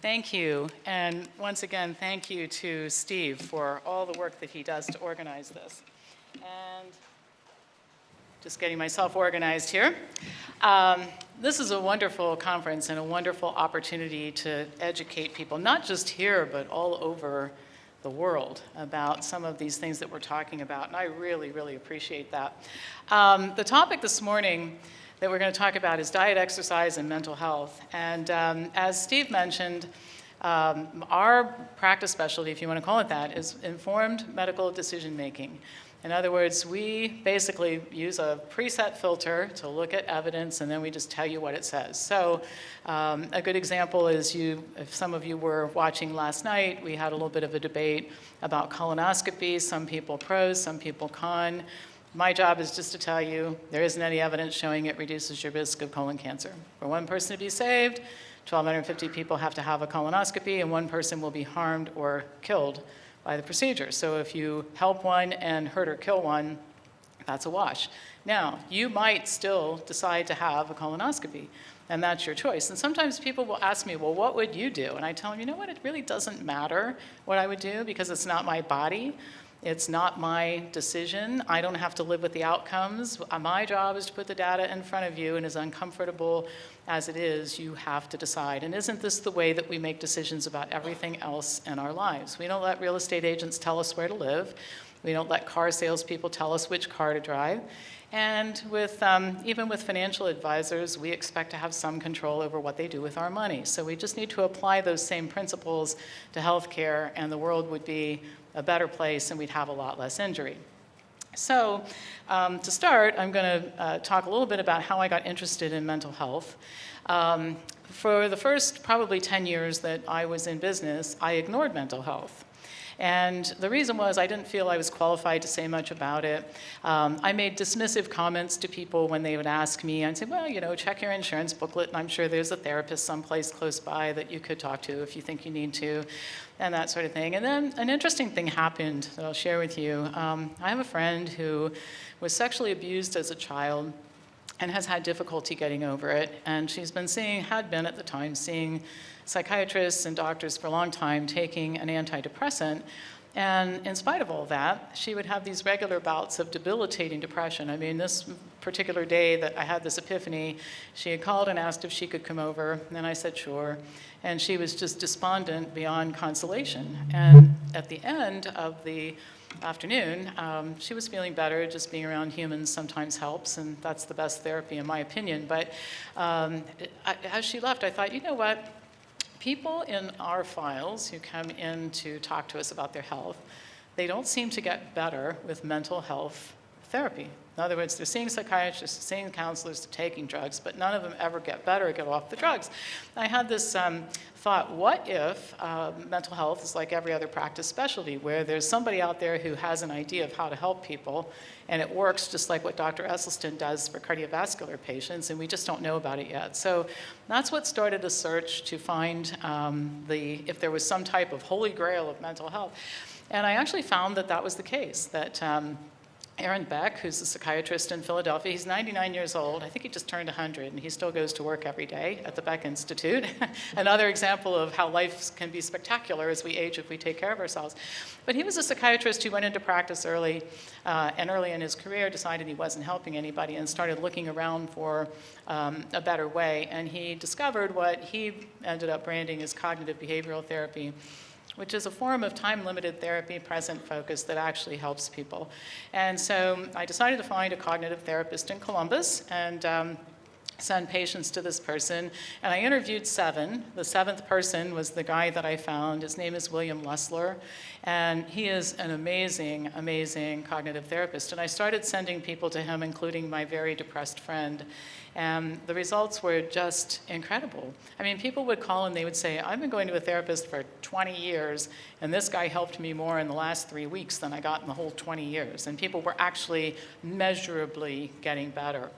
Thank you. And once again, thank you to Steve for all the work that he does to organize this. And just getting myself organized here. This is a wonderful conference and a wonderful opportunity to educate people, not just here, but all over the world about some of these things that we're talking about. And I really, really appreciate that. The topic this morning that we're going to talk about is diet, exercise, and mental health. And as Steve mentioned, our practice specialty, if you want to call it that, is informed medical decision making. In other words, we basically use a preset filter to look at evidence, and then we just tell you what it says. So a good example is if some of you were watching last night, we had a little bit of a debate about colonoscopy, some people pros, some people con. My job is just to tell you there isn't any evidence showing it reduces your risk of colon cancer. For one person to be saved, 1,250 people have to have a colonoscopy, and one person will be harmed or killed by the procedure. So if you help one and hurt or kill one, that's a wash. Now, you might still decide to have a colonoscopy, and that's your choice. And sometimes people will ask me, well, what would you do? And I tell them, you know what, it really doesn't matter what I would do because it's not my body. It's not my decision. I don't have to live with the outcomes. My job is to put the data in front of you, and as uncomfortable as it is, you have to decide. And isn't this the way that we make decisions about everything else in our lives? We don't let real estate agents tell us where to live. We don't let car salespeople tell us which car to drive. And even with financial advisors, we expect to have some control over what they do with our money. So we just need to apply those same principles to healthcare, and the world would be a better place, and we'd have a lot less injury. So to start, I'm going to talk a little bit about how I got interested in mental health. For the first probably 10 years that I was in business, I ignored mental health. And the reason was I didn't feel I was qualified to say much about it. I made dismissive comments to people when they would ask me. I'd say, well, you know, check your insurance booklet, and I'm sure there's a therapist someplace close by that you could talk to if you think you need to, and that sort of thing. And then an interesting thing happened that I'll share with you. I have a friend who was sexually abused as a child and has had difficulty getting over it. And she's been had been at the time, seeing psychiatrists and doctors for a long time, taking an antidepressant. And in spite of all that, she would have these regular bouts of debilitating depression. I mean, this particular day that I had this epiphany, she had called and asked if she could come over, and I said sure. And she was just despondent beyond consolation. And at the end of the afternoon, she was feeling better. Just being around humans sometimes helps, and that's the best therapy in my opinion. But as she left, I thought, you know what? People in our files who come in to talk to us about their health, they don't seem to get better with mental health therapy. In other words, they're seeing psychiatrists, seeing counselors, they're taking drugs, but none of them ever get better or get off the drugs. I had this thought, what if mental health is like every other practice specialty, where there's somebody out there who has an idea of how to help people, and it works just like what Dr. Esselstyn does for cardiovascular patients, and we just don't know about it yet. So that's what started a search to find if there was some type of holy grail of mental health. And I actually found that that was the case, that Aaron Beck, who's a psychiatrist in Philadelphia, he's 99 years old. I think he just turned 100, and he still goes to work every day at the Beck Institute. Another example of how life can be spectacular as we age if we take care of ourselves. But he was a psychiatrist who went into practice early, and early in his career decided he wasn't helping anybody and started looking around for a better way. And he discovered what he ended up branding as cognitive behavioral therapy, which is a form of time-limited therapy, present focus, that actually helps people. And so I decided to find a cognitive therapist in Columbus and send patients to this person. And I interviewed 7. The 7th person was the guy that I found. His name is William Lessler. And he is an amazing, amazing cognitive therapist. And I started sending people to him, including my very depressed friend. And the results were just incredible. I mean, people would call and they would say, I've been going to a therapist for 20 years, and this guy helped me more in the last 3 weeks than I got in the whole 20 years. And people were actually measurably getting better.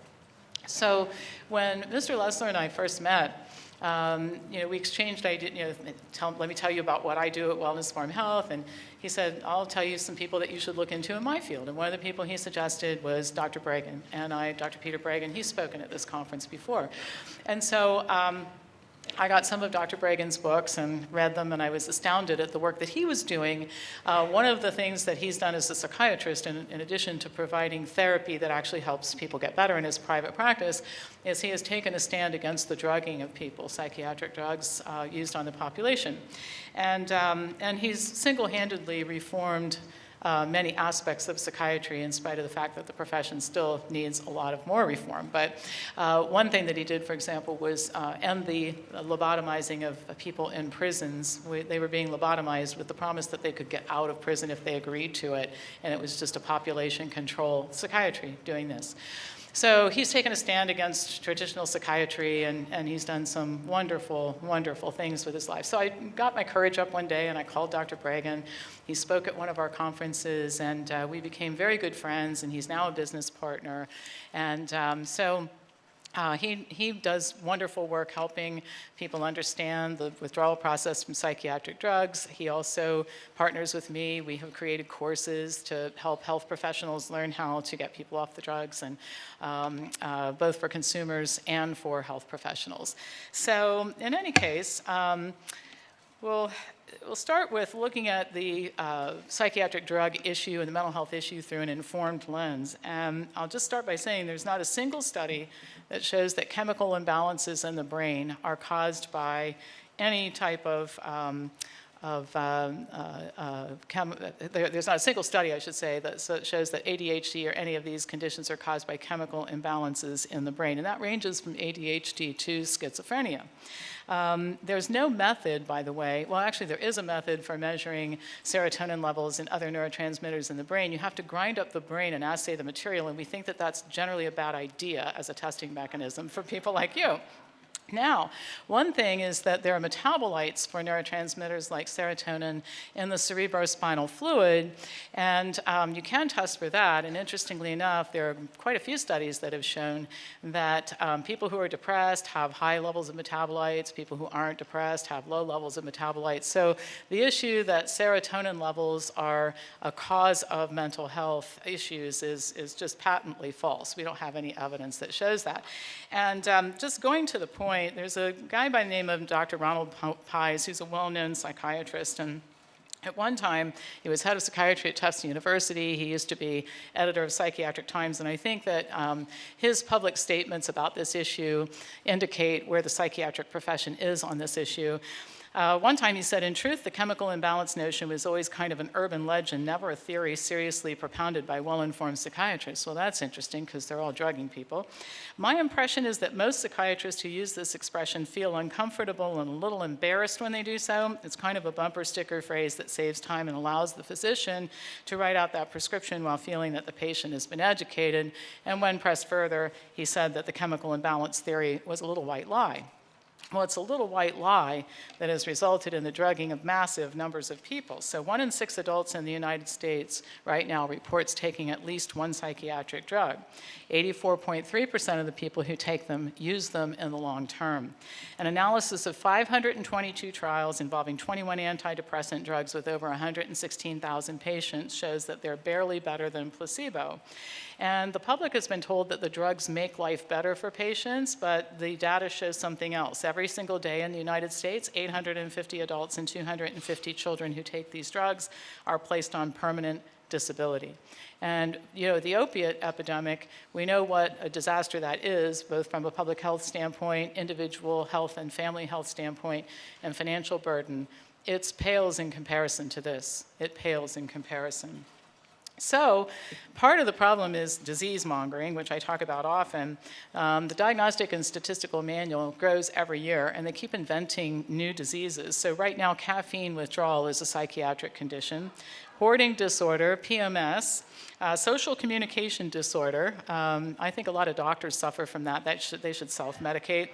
So when Mr. Lessler and I first met, we exchanged ideas, let me tell you about what I do at Wellness Farm Health. And he said, I'll tell you some people that you should look into in my field. And one of the people he suggested was Dr. Bregan. And Dr. Peter Bregan, he's spoken at this conference before. And so I got some of Dr. Bregan's books and read them, and I was astounded at the work that he was doing. One of the things that he's done as a psychiatrist, in addition to providing therapy that actually helps people get better in his private practice, is he has taken a stand against the drugging of people, psychiatric drugs used on the population. And he's single-handedly reformed many aspects of psychiatry in spite of the fact that the profession still needs a lot of more reform. But one thing that he did, for example, was end the lobotomizing of people in prisons. They were being lobotomized with the promise that they could get out of prison if they agreed to it, and it was just a population control psychiatry doing this. So he's taken a stand against traditional psychiatry, and he's done some wonderful, wonderful things with his life. So I got my courage up one day, and I called Dr. Bregan. He spoke at one of our conferences, and we became very good friends, and he's now a business partner. And he does wonderful work helping people understand the withdrawal process from psychiatric drugs. He also partners with me. We have created courses to help health professionals learn how to get people off the drugs, and both for consumers and for health professionals. So in any case, we'll start with looking at the psychiatric drug issue and the mental health issue through an informed lens. And I'll just start by saying there's not a single study that shows that chemical imbalances in the brain are caused by any type of there's not a single study, I should say, that shows that ADHD or any of these conditions are caused by chemical imbalances in the brain. And that ranges from ADHD to schizophrenia. There's no method, by the way. Well, actually, there is a method for measuring serotonin levels and other neurotransmitters in the brain. You have to grind up the brain and assay the material, and we think that that's generally a bad idea as a testing mechanism for people like you. Now, one thing is that there are metabolites for neurotransmitters like serotonin in the cerebrospinal fluid, and you can test for that. And interestingly enough, there are quite a few studies that have shown that people who are depressed have high levels of metabolites, people who aren't depressed have low levels of metabolites. So the issue that serotonin levels are a cause of mental health issues is just patently false. We don't have any evidence that shows that. And just going to the point, there's a guy by the name of Dr. Ronald Pies, who's a well-known psychiatrist, and at one time, he was head of psychiatry at Tufts University. He used to be editor of Psychiatric Times, and I think that his public statements about this issue indicate where the psychiatric profession is on this issue. One time he said, "In truth, the chemical imbalance notion was always kind of an urban legend, never a theory seriously propounded by well-informed psychiatrists." Well, that's interesting because they're all drugging people. "My impression is that most psychiatrists who use this expression feel uncomfortable and a little embarrassed when they do so. It's kind of a bumper sticker phrase that saves time and allows the physician to write out that prescription while feeling that the patient has been educated." And when pressed further, he said that the chemical imbalance theory was a little white lie. Well, it's a little white lie that has resulted in the drugging of massive numbers of people. So 1 in 6 adults in the United States right now reports taking at least one psychiatric drug. 84.3% of the people who take them use them in the long term. An analysis of 522 trials involving 21 antidepressant drugs with over 116,000 patients shows that they're barely better than placebo. And the public has been told that the drugs make life better for patients, but the data shows something else. Every single day in the United States, 850 adults and 250 children who take these drugs are placed on permanent disability. And the opiate epidemic, we know what a disaster that is, both from a public health standpoint, individual health and family health standpoint, and financial burden. It pales in comparison to this. It pales in comparison. So part of the problem is disease mongering, which I talk about often. The Diagnostic and Statistical Manual grows every year, and they keep inventing new diseases. So right now, caffeine withdrawal is a psychiatric condition. Hoarding disorder, PMS, social communication disorder. I think a lot of doctors suffer from that. They should self-medicate.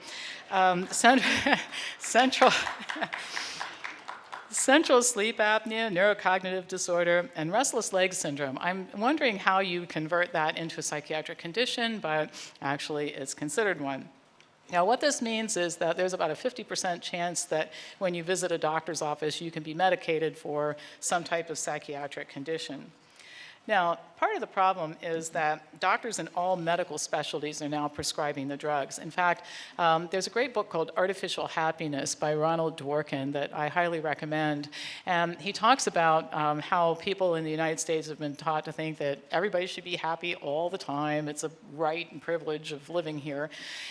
Central sleep apnea, neurocognitive disorder, and restless leg syndrome. I'm wondering how you convert that into a psychiatric condition, but actually it's considered one. Now, what this means is that there's about a 50% chance that when you visit a doctor's office, you can be medicated for some type of psychiatric condition. Now, part of the problem is that doctors in all medical specialties are now prescribing the drugs. In fact, there's a great book called Artificial Happiness by Ronald Dworkin that I highly recommend. And he talks about how people in the United States have been taught to think that everybody should be happy all the time. It's a right and privilege of living here.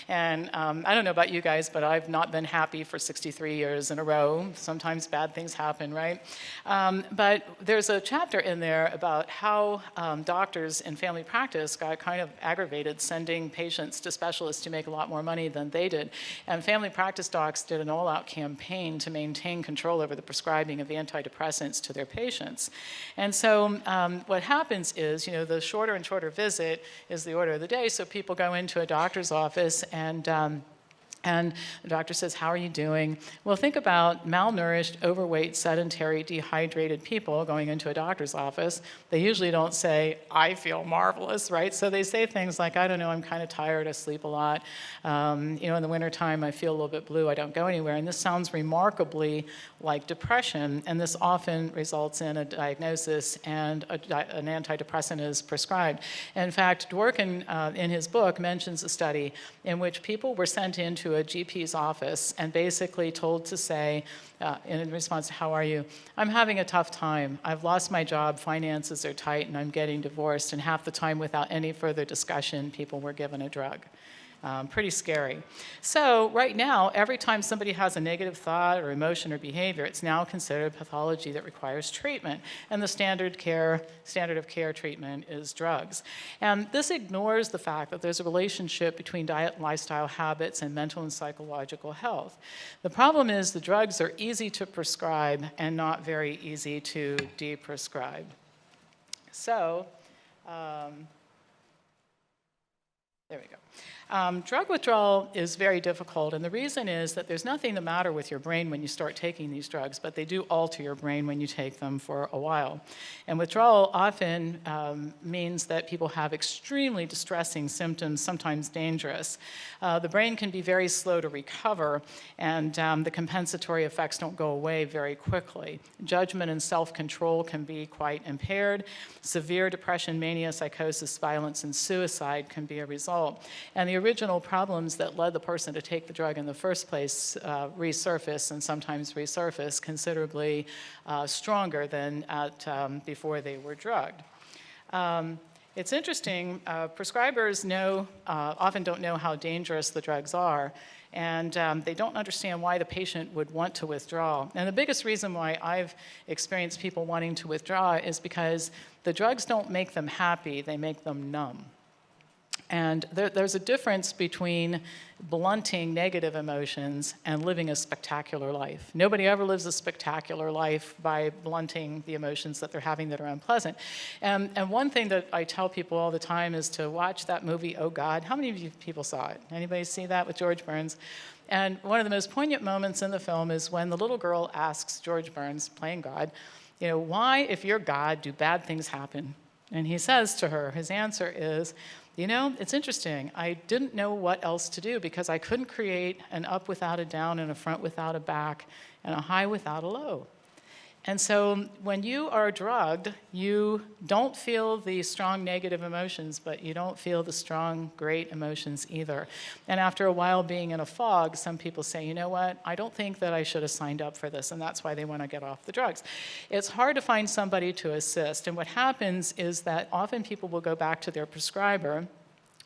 And I don't know about you guys, but I've not been happy for 63 years in a row. Sometimes bad things happen, right? But there's a chapter in there about how doctors in family practice got kind of aggravated sending patients to specialists to make a lot more money than they did. And family practice docs did an all-out campaign to maintain control over the prescribing of antidepressants to their patients. And so what happens is, the shorter and shorter visit is the order of the day, so people go into a doctor's office and the doctor says, how are you doing? Well, think about malnourished, overweight, sedentary, dehydrated people going into a doctor's office. They usually don't say, I feel marvelous, right? So they say things like, I don't know, I'm kind of tired, I sleep a lot. In the wintertime, I feel a little bit blue, I don't go anywhere. And this sounds remarkably like depression, and this often results in a diagnosis and an antidepressant is prescribed. In fact, Dworkin, in his book, mentions a study in which people were sent into a GP's office and basically told to say, in response to how are you, I'm having a tough time. I've lost my job, finances are tight, and I'm getting divorced. And half the time, without any further discussion, people were given a drug. Pretty scary. So right now, every time somebody has a negative thought or emotion or behavior, it's now considered pathology that requires treatment. And the standard of care treatment is drugs. And this ignores the fact that there's a relationship between diet and lifestyle habits and mental and psychological health. The problem is the drugs are easy to prescribe and not very easy to de-prescribe. So, there we go. Drug withdrawal is very difficult, and the reason is that there's nothing the matter with your brain when you start taking these drugs, but they do alter your brain when you take them for a while. And withdrawal often means that people have extremely distressing symptoms, sometimes dangerous. The brain can be very slow to recover, and the compensatory effects don't go away very quickly. Judgment and self-control can be quite impaired. Severe depression, mania, psychosis, violence, and suicide can be a result. And the original problems that led the person to take the drug in the first place resurface, and sometimes resurface considerably stronger than before they were drugged. It's interesting, prescribers often don't know how dangerous the drugs are, and they don't understand why the patient would want to withdraw. And the biggest reason why I've experienced people wanting to withdraw is because the drugs don't make them happy, they make them numb. And there's a difference between blunting negative emotions and living a spectacular life. Nobody ever lives a spectacular life by blunting the emotions that they're having that are unpleasant. And one thing that I tell people all the time is to watch that movie, Oh God. How many of you people saw it? Anybody see that with George Burns? And one of the most poignant moments in the film is when the little girl asks George Burns, playing God, why, if you're God, do bad things happen? And he says to her, his answer is, it's interesting. I didn't know what else to do because I couldn't create an up without a down and a front without a back and a high without a low. And so when you are drugged, you don't feel the strong negative emotions, but you don't feel the strong great emotions either. And after a while being in a fog, some people say, you know what, I don't think that I should have signed up for this, and that's why they want to get off the drugs. It's hard to find somebody to assist, and what happens is that often people will go back to their prescriber,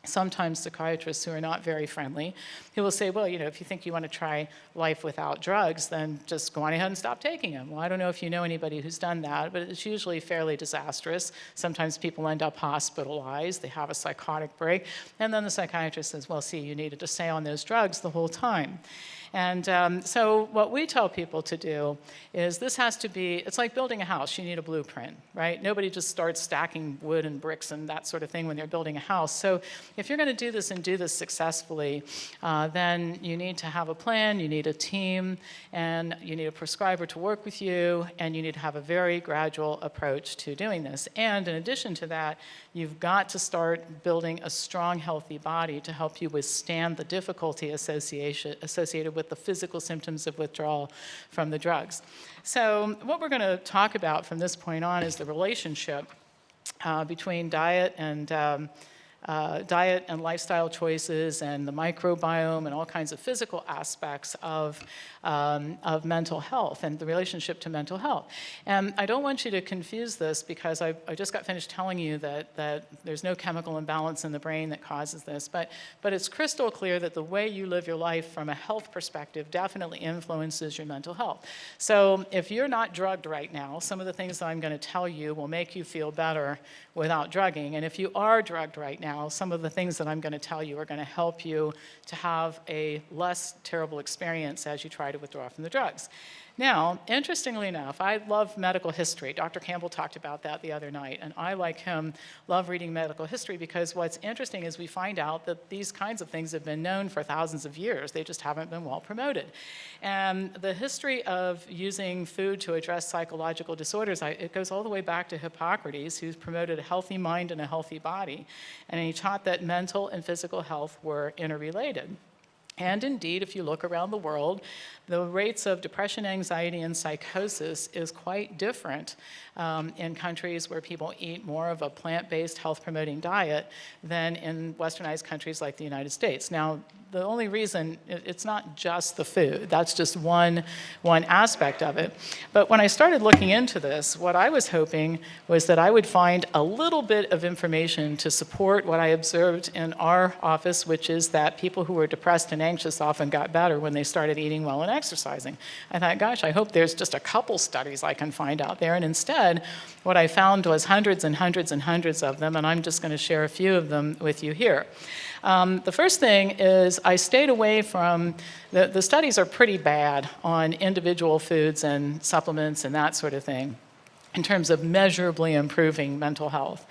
sometimes psychiatrists who are not very friendly, who will say, well, if you think you want to try life without drugs, then just go on ahead and stop taking them. Well, I don't know if you know anybody who's done that, but it's usually fairly disastrous. Sometimes people end up hospitalized, they have a psychotic break, and then the psychiatrist says, well, see, you needed to stay on those drugs the whole time. And so what we tell people to do is this has to be, it's like building a house. You need a blueprint, right? Nobody just starts stacking wood and bricks and that sort of thing when they're building a house. So if you're going to do this and do this successfully, then you need to have a plan, you need a team, and you need a prescriber to work with you, and you need to have a very gradual approach to doing this. And in addition to that, you've got to start building a strong, healthy body to help you withstand the difficulty associated with the physical symptoms of withdrawal from the drugs. So what we're going to talk about from this point on is the relationship between diet and lifestyle choices and the microbiome and all kinds of physical aspects of mental health and the relationship to mental health. And I don't want you to confuse this because I just got finished telling you that there's no chemical imbalance in the brain that causes this, but it's crystal clear that the way you live your life from a health perspective definitely influences your mental health. So if you're not drugged right now, some of the things that I'm going to tell you will make you feel better without drugging. And if you are drugged right now, some of the things that I'm going to tell you are going to help you to have a less terrible experience as you try to withdraw from the drugs. Now, interestingly enough, I love medical history. Dr. Campbell talked about that the other night, and I, like him, love reading medical history because what's interesting is we find out that these kinds of things have been known for thousands of years. They just haven't been well promoted. And the history of using food to address psychological disorders, it goes all the way back to Hippocrates, who promoted a healthy mind and a healthy body. And he taught that mental and physical health were interrelated. And indeed, if you look around the world, the rates of depression, anxiety, and psychosis is quite different in countries where people eat more of a plant-based, health-promoting diet than in westernized countries like the United States. Now, the only reason, it's not just the food. That's just one aspect of it. But when I started looking into this, what I was hoping was that I would find a little bit of information to support what I observed in our office, which is that people who were depressed and anxious often got better when they started eating well and exercising. I thought, gosh, I hope there's just a couple studies I can find out there. And instead, what I found was hundreds and hundreds and hundreds of them, and I'm just going to share a few of them with you here. The first thing is I stayed away from, the studies are pretty bad on individual foods and supplements and that sort of thing in terms of measurably improving mental health.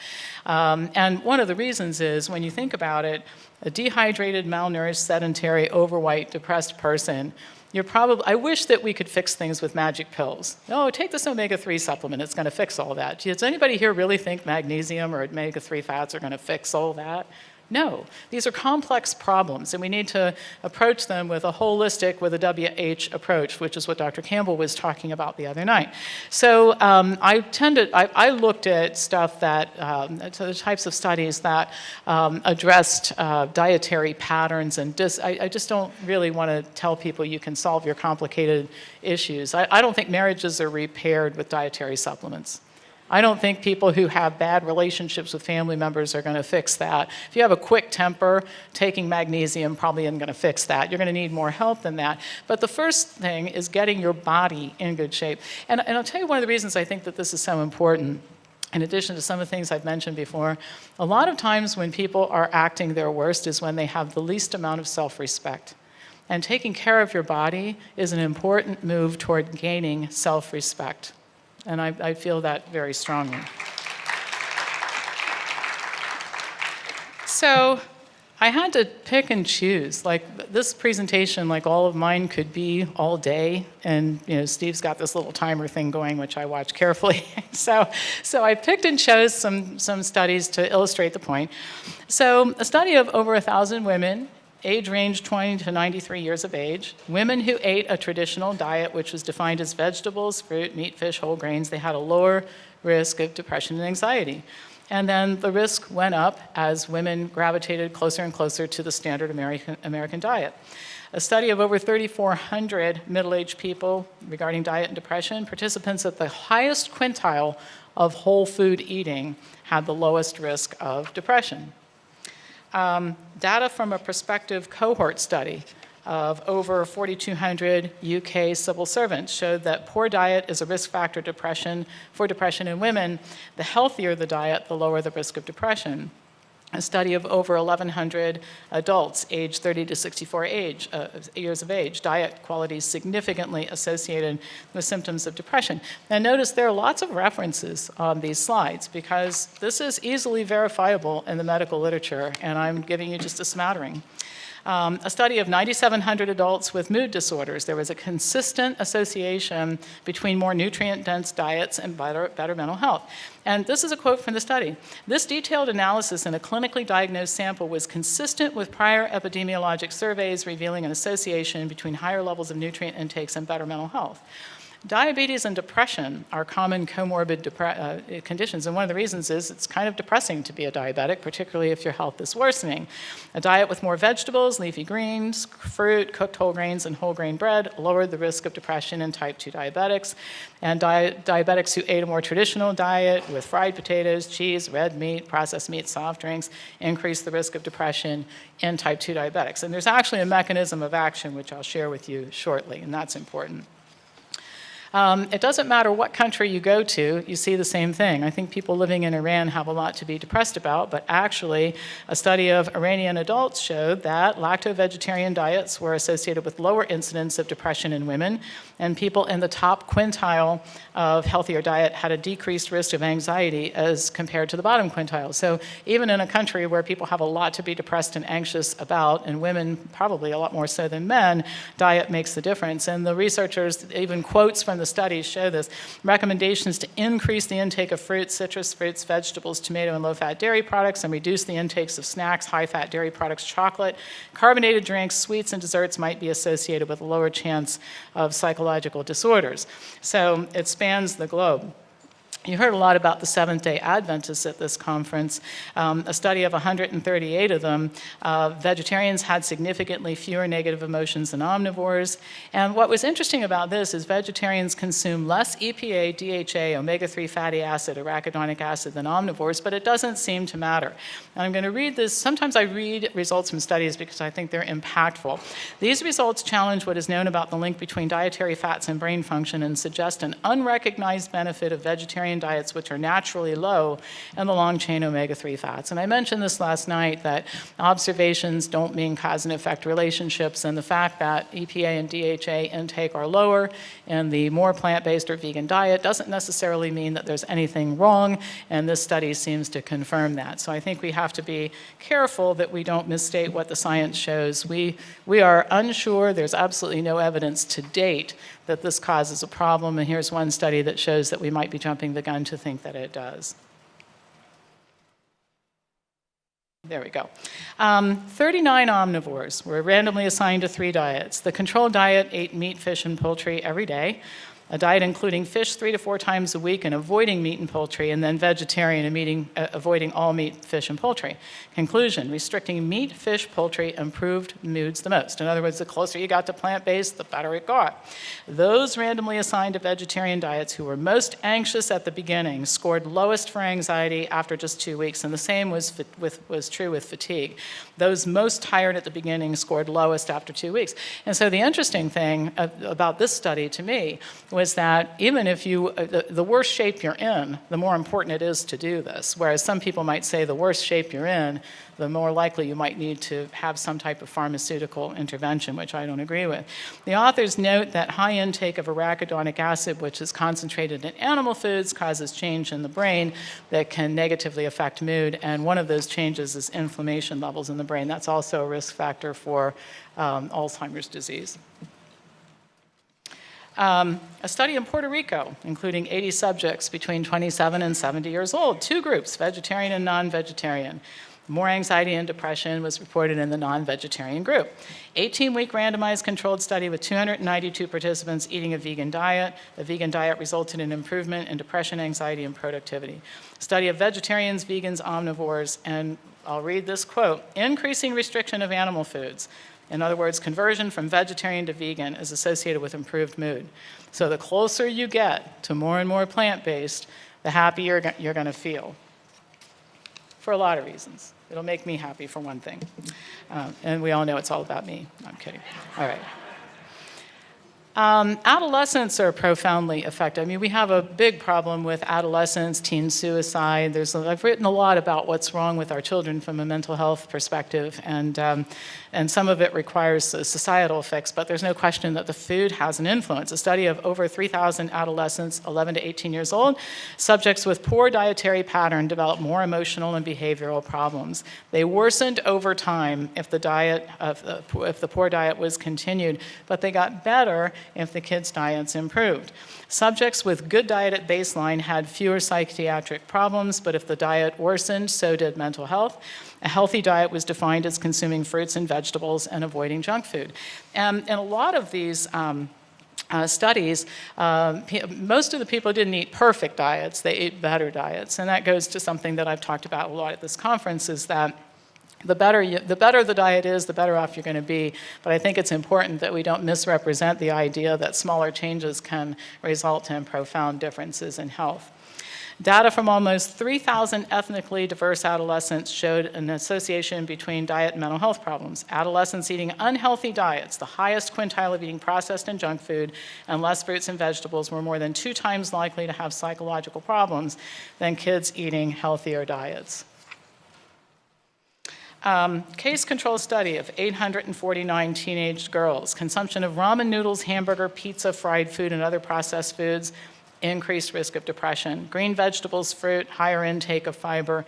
And one of the reasons is when you think about it, a dehydrated, malnourished, sedentary, overweight, depressed person, I wish that we could fix things with magic pills. No, take this omega-3 supplement, it's going to fix all that. Does anybody here really think magnesium or omega-3 fats are going to fix all that? No, these are complex problems, and we need to approach them with a holistic, with a WH approach, which is what Dr. Campbell was talking about the other night. So I looked at stuff that, the types of studies that addressed dietary patterns, and I just don't really want to tell people you can solve your complicated issues. I don't think marriages are repaired with dietary supplements. I don't think people who have bad relationships with family members are going to fix that. If you have a quick temper, taking magnesium probably isn't going to fix that. You're going to need more help than that. But the first thing is getting your body in good shape. And I'll tell you one of the reasons I think that this is so important. In addition to some of the things I've mentioned before, a lot of times when people are acting their worst is when they have the least amount of self-respect. And taking care of your body is an important move toward gaining self-respect. And I feel that very strongly. So I had to pick and choose. Like this presentation, like all of mine, could be all day. And Steve's got this little timer thing going, which I watch carefully. So I picked and chose some studies to illustrate the point. So a study of over 1,000 women, age range 20 to 93 years of age, women who ate a traditional diet, which was defined as vegetables, fruit, meat, fish, whole grains, they had a lower risk of depression and anxiety. And then the risk went up as women gravitated closer and closer to the standard American diet. A study of over 3,400 middle-aged people regarding diet and depression, participants at the highest quintile of whole food eating had the lowest risk of depression. Data from a prospective cohort study of over 4,200 UK civil servants showed that poor diet is a risk factor for depression in women. The healthier the diet, the lower the risk of depression. A study of over 1,100 adults aged 30 to 64 years of age, diet quality significantly associated with symptoms of depression. And notice there are lots of references on these slides because this is easily verifiable in the medical literature, and I'm giving you just a smattering. A study of 9,700 adults with mood disorders. There was a consistent association between more nutrient-dense diets and better mental health. And this is a quote from the study. This detailed analysis in a clinically diagnosed sample was consistent with prior epidemiologic surveys revealing an association between higher levels of nutrient intakes and better mental health. Diabetes and depression are common comorbid conditions, and one of the reasons is it's kind of depressing to be a diabetic, particularly if your health is worsening. A diet with more vegetables, leafy greens, fruit, cooked whole grains, and whole grain bread lowered the risk of depression in type 2 diabetics. And diabetics who ate a more traditional diet with fried potatoes, cheese, red meat, processed meat, soft drinks, increased the risk of depression in type 2 diabetics. And there's actually a mechanism of action which I'll share with you shortly, and that's important. It doesn't matter what country you go to, you see the same thing. I think people living in Iran have a lot to be depressed about, but actually a study of Iranian adults showed that lacto-vegetarian diets were associated with lower incidence of depression in women, and people in the top quintile of healthier diet had a decreased risk of anxiety as compared to the bottom quintile. So even in a country where people have a lot to be depressed and anxious about, and women probably a lot more so than men, diet makes the difference. And the researchers, even quotes from the studies show this. Recommendations to increase the intake of fruits, citrus fruits, vegetables, tomato, and low-fat dairy products, and reduce the intakes of snacks, high-fat dairy products, chocolate, carbonated drinks, sweets, and desserts might be associated with a lower chance of psychological disorders. So it spans the globe. You heard a lot about the Seventh-day Adventists at this conference. A study of 138 of them, vegetarians had significantly fewer negative emotions than omnivores. And what was interesting about this is vegetarians consume less EPA, DHA, omega-3 fatty acid, arachidonic acid than omnivores, but it doesn't seem to matter. And I'm going to read this. Sometimes I read results from studies because I think they're impactful. These results challenge what is known about the link between dietary fats and brain function and suggest an unrecognized benefit of vegetarian diets which are naturally low in the long-chain omega-3 fats. And I mentioned this last night, that observations don't mean cause and effect relationships, and the fact that EPA and DHA intake are lower in the more plant-based or vegan diet doesn't necessarily mean that there's anything wrong, and this study seems to confirm that. So I think we have to be careful that we don't misstate what the science shows. We are unsure. There's absolutely no evidence to date that this causes a problem, and here's one study that shows that we might be jumping the gun to think that it does. There we go. 39 omnivores were randomly assigned to 3 diets. The control diet ate meat, fish, and poultry every day. A diet including fish 3 to 4 times a week and avoiding meat and poultry, and then vegetarian and avoiding all meat, fish, and poultry. Conclusion, restricting meat, fish, poultry improved moods the most. In other words, the closer you got to plant-based, the better it got. Those randomly assigned to vegetarian diets who were most anxious at the beginning scored lowest for anxiety after just 2 weeks, and the same was true with fatigue. Those most tired at the beginning scored lowest after 2 weeks. And so the interesting thing about this study to me was that even if the worse shape you're in, the more important it is to do this. Whereas some people might say the worse shape you're in, the more likely you might need to have some type of pharmaceutical intervention, which I don't agree with. The authors note that high intake of arachidonic acid, which is concentrated in animal foods, causes change in the brain that can negatively affect mood, and one of those changes is inflammation levels in the brain. That's also a risk factor for Alzheimer's disease. A study in Puerto Rico, including 80 subjects between 27 and 70 years old, 2 groups, vegetarian and non-vegetarian. More anxiety and depression was reported in the non-vegetarian group. 18-week randomized controlled study with 292 participants eating a vegan diet. The vegan diet resulted in improvement in depression, anxiety, and productivity. Study of vegetarians, vegans, omnivores, and I'll read this quote, increasing restriction of animal foods. In other words, conversion from vegetarian to vegan is associated with improved mood. So the closer you get to more and more plant-based, the happier you're going to feel, for a lot of reasons. It'll make me happy, for one thing. And we all know it's all about me. No, I'm kidding. All right. Adolescents are profoundly affected. I mean, we have a big problem with adolescents, teen suicide. I've written a lot about what's wrong with our children from a mental health perspective, and some of it requires a societal fix, but there's no question that the food has an influence. A study of over 3,000 adolescents, 11 to 18 years old, subjects with poor dietary pattern developed more emotional and behavioral problems. They worsened over time if the poor diet was continued, but they got better if the kids' diets improved. Subjects with good diet at baseline had fewer psychiatric problems, but if the diet worsened, so did mental health. A healthy diet was defined as consuming fruits and vegetables and avoiding junk food. And a lot of these studies, most of the people didn't eat perfect diets, they ate better diets. And that goes to something that I've talked about a lot at this conference, is that the better the diet is, the better off you're going to be. But I think it's important that we don't misrepresent the idea that smaller changes can result in profound differences in health. Data from almost 3,000 ethnically diverse adolescents showed an association between diet and mental health problems. Adolescents eating unhealthy diets, the highest quintile of eating processed and junk food, and less fruits and vegetables, were more than 2 times likely to have psychological problems than kids eating healthier diets. Case control study of 849 teenage girls. Consumption of ramen noodles, hamburger, pizza, fried food, and other processed foods increased risk of depression. Green vegetables, fruit, higher intake of fiber,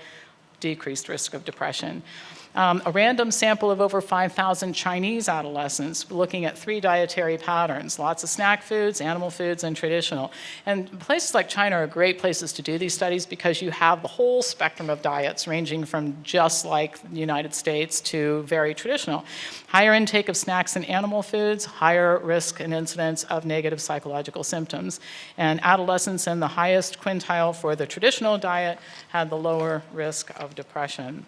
decreased risk of depression. A random sample of over 5,000 Chinese adolescents looking at 3 dietary patterns: lots of snack foods, animal foods, and traditional. And places like China are great places to do these studies because you have the whole spectrum of diets ranging from just like the United States to very traditional. Higher intake of snacks and animal foods, higher risk and incidence of negative psychological symptoms. And adolescents in the highest quintile for the traditional diet had the lower risk of depression.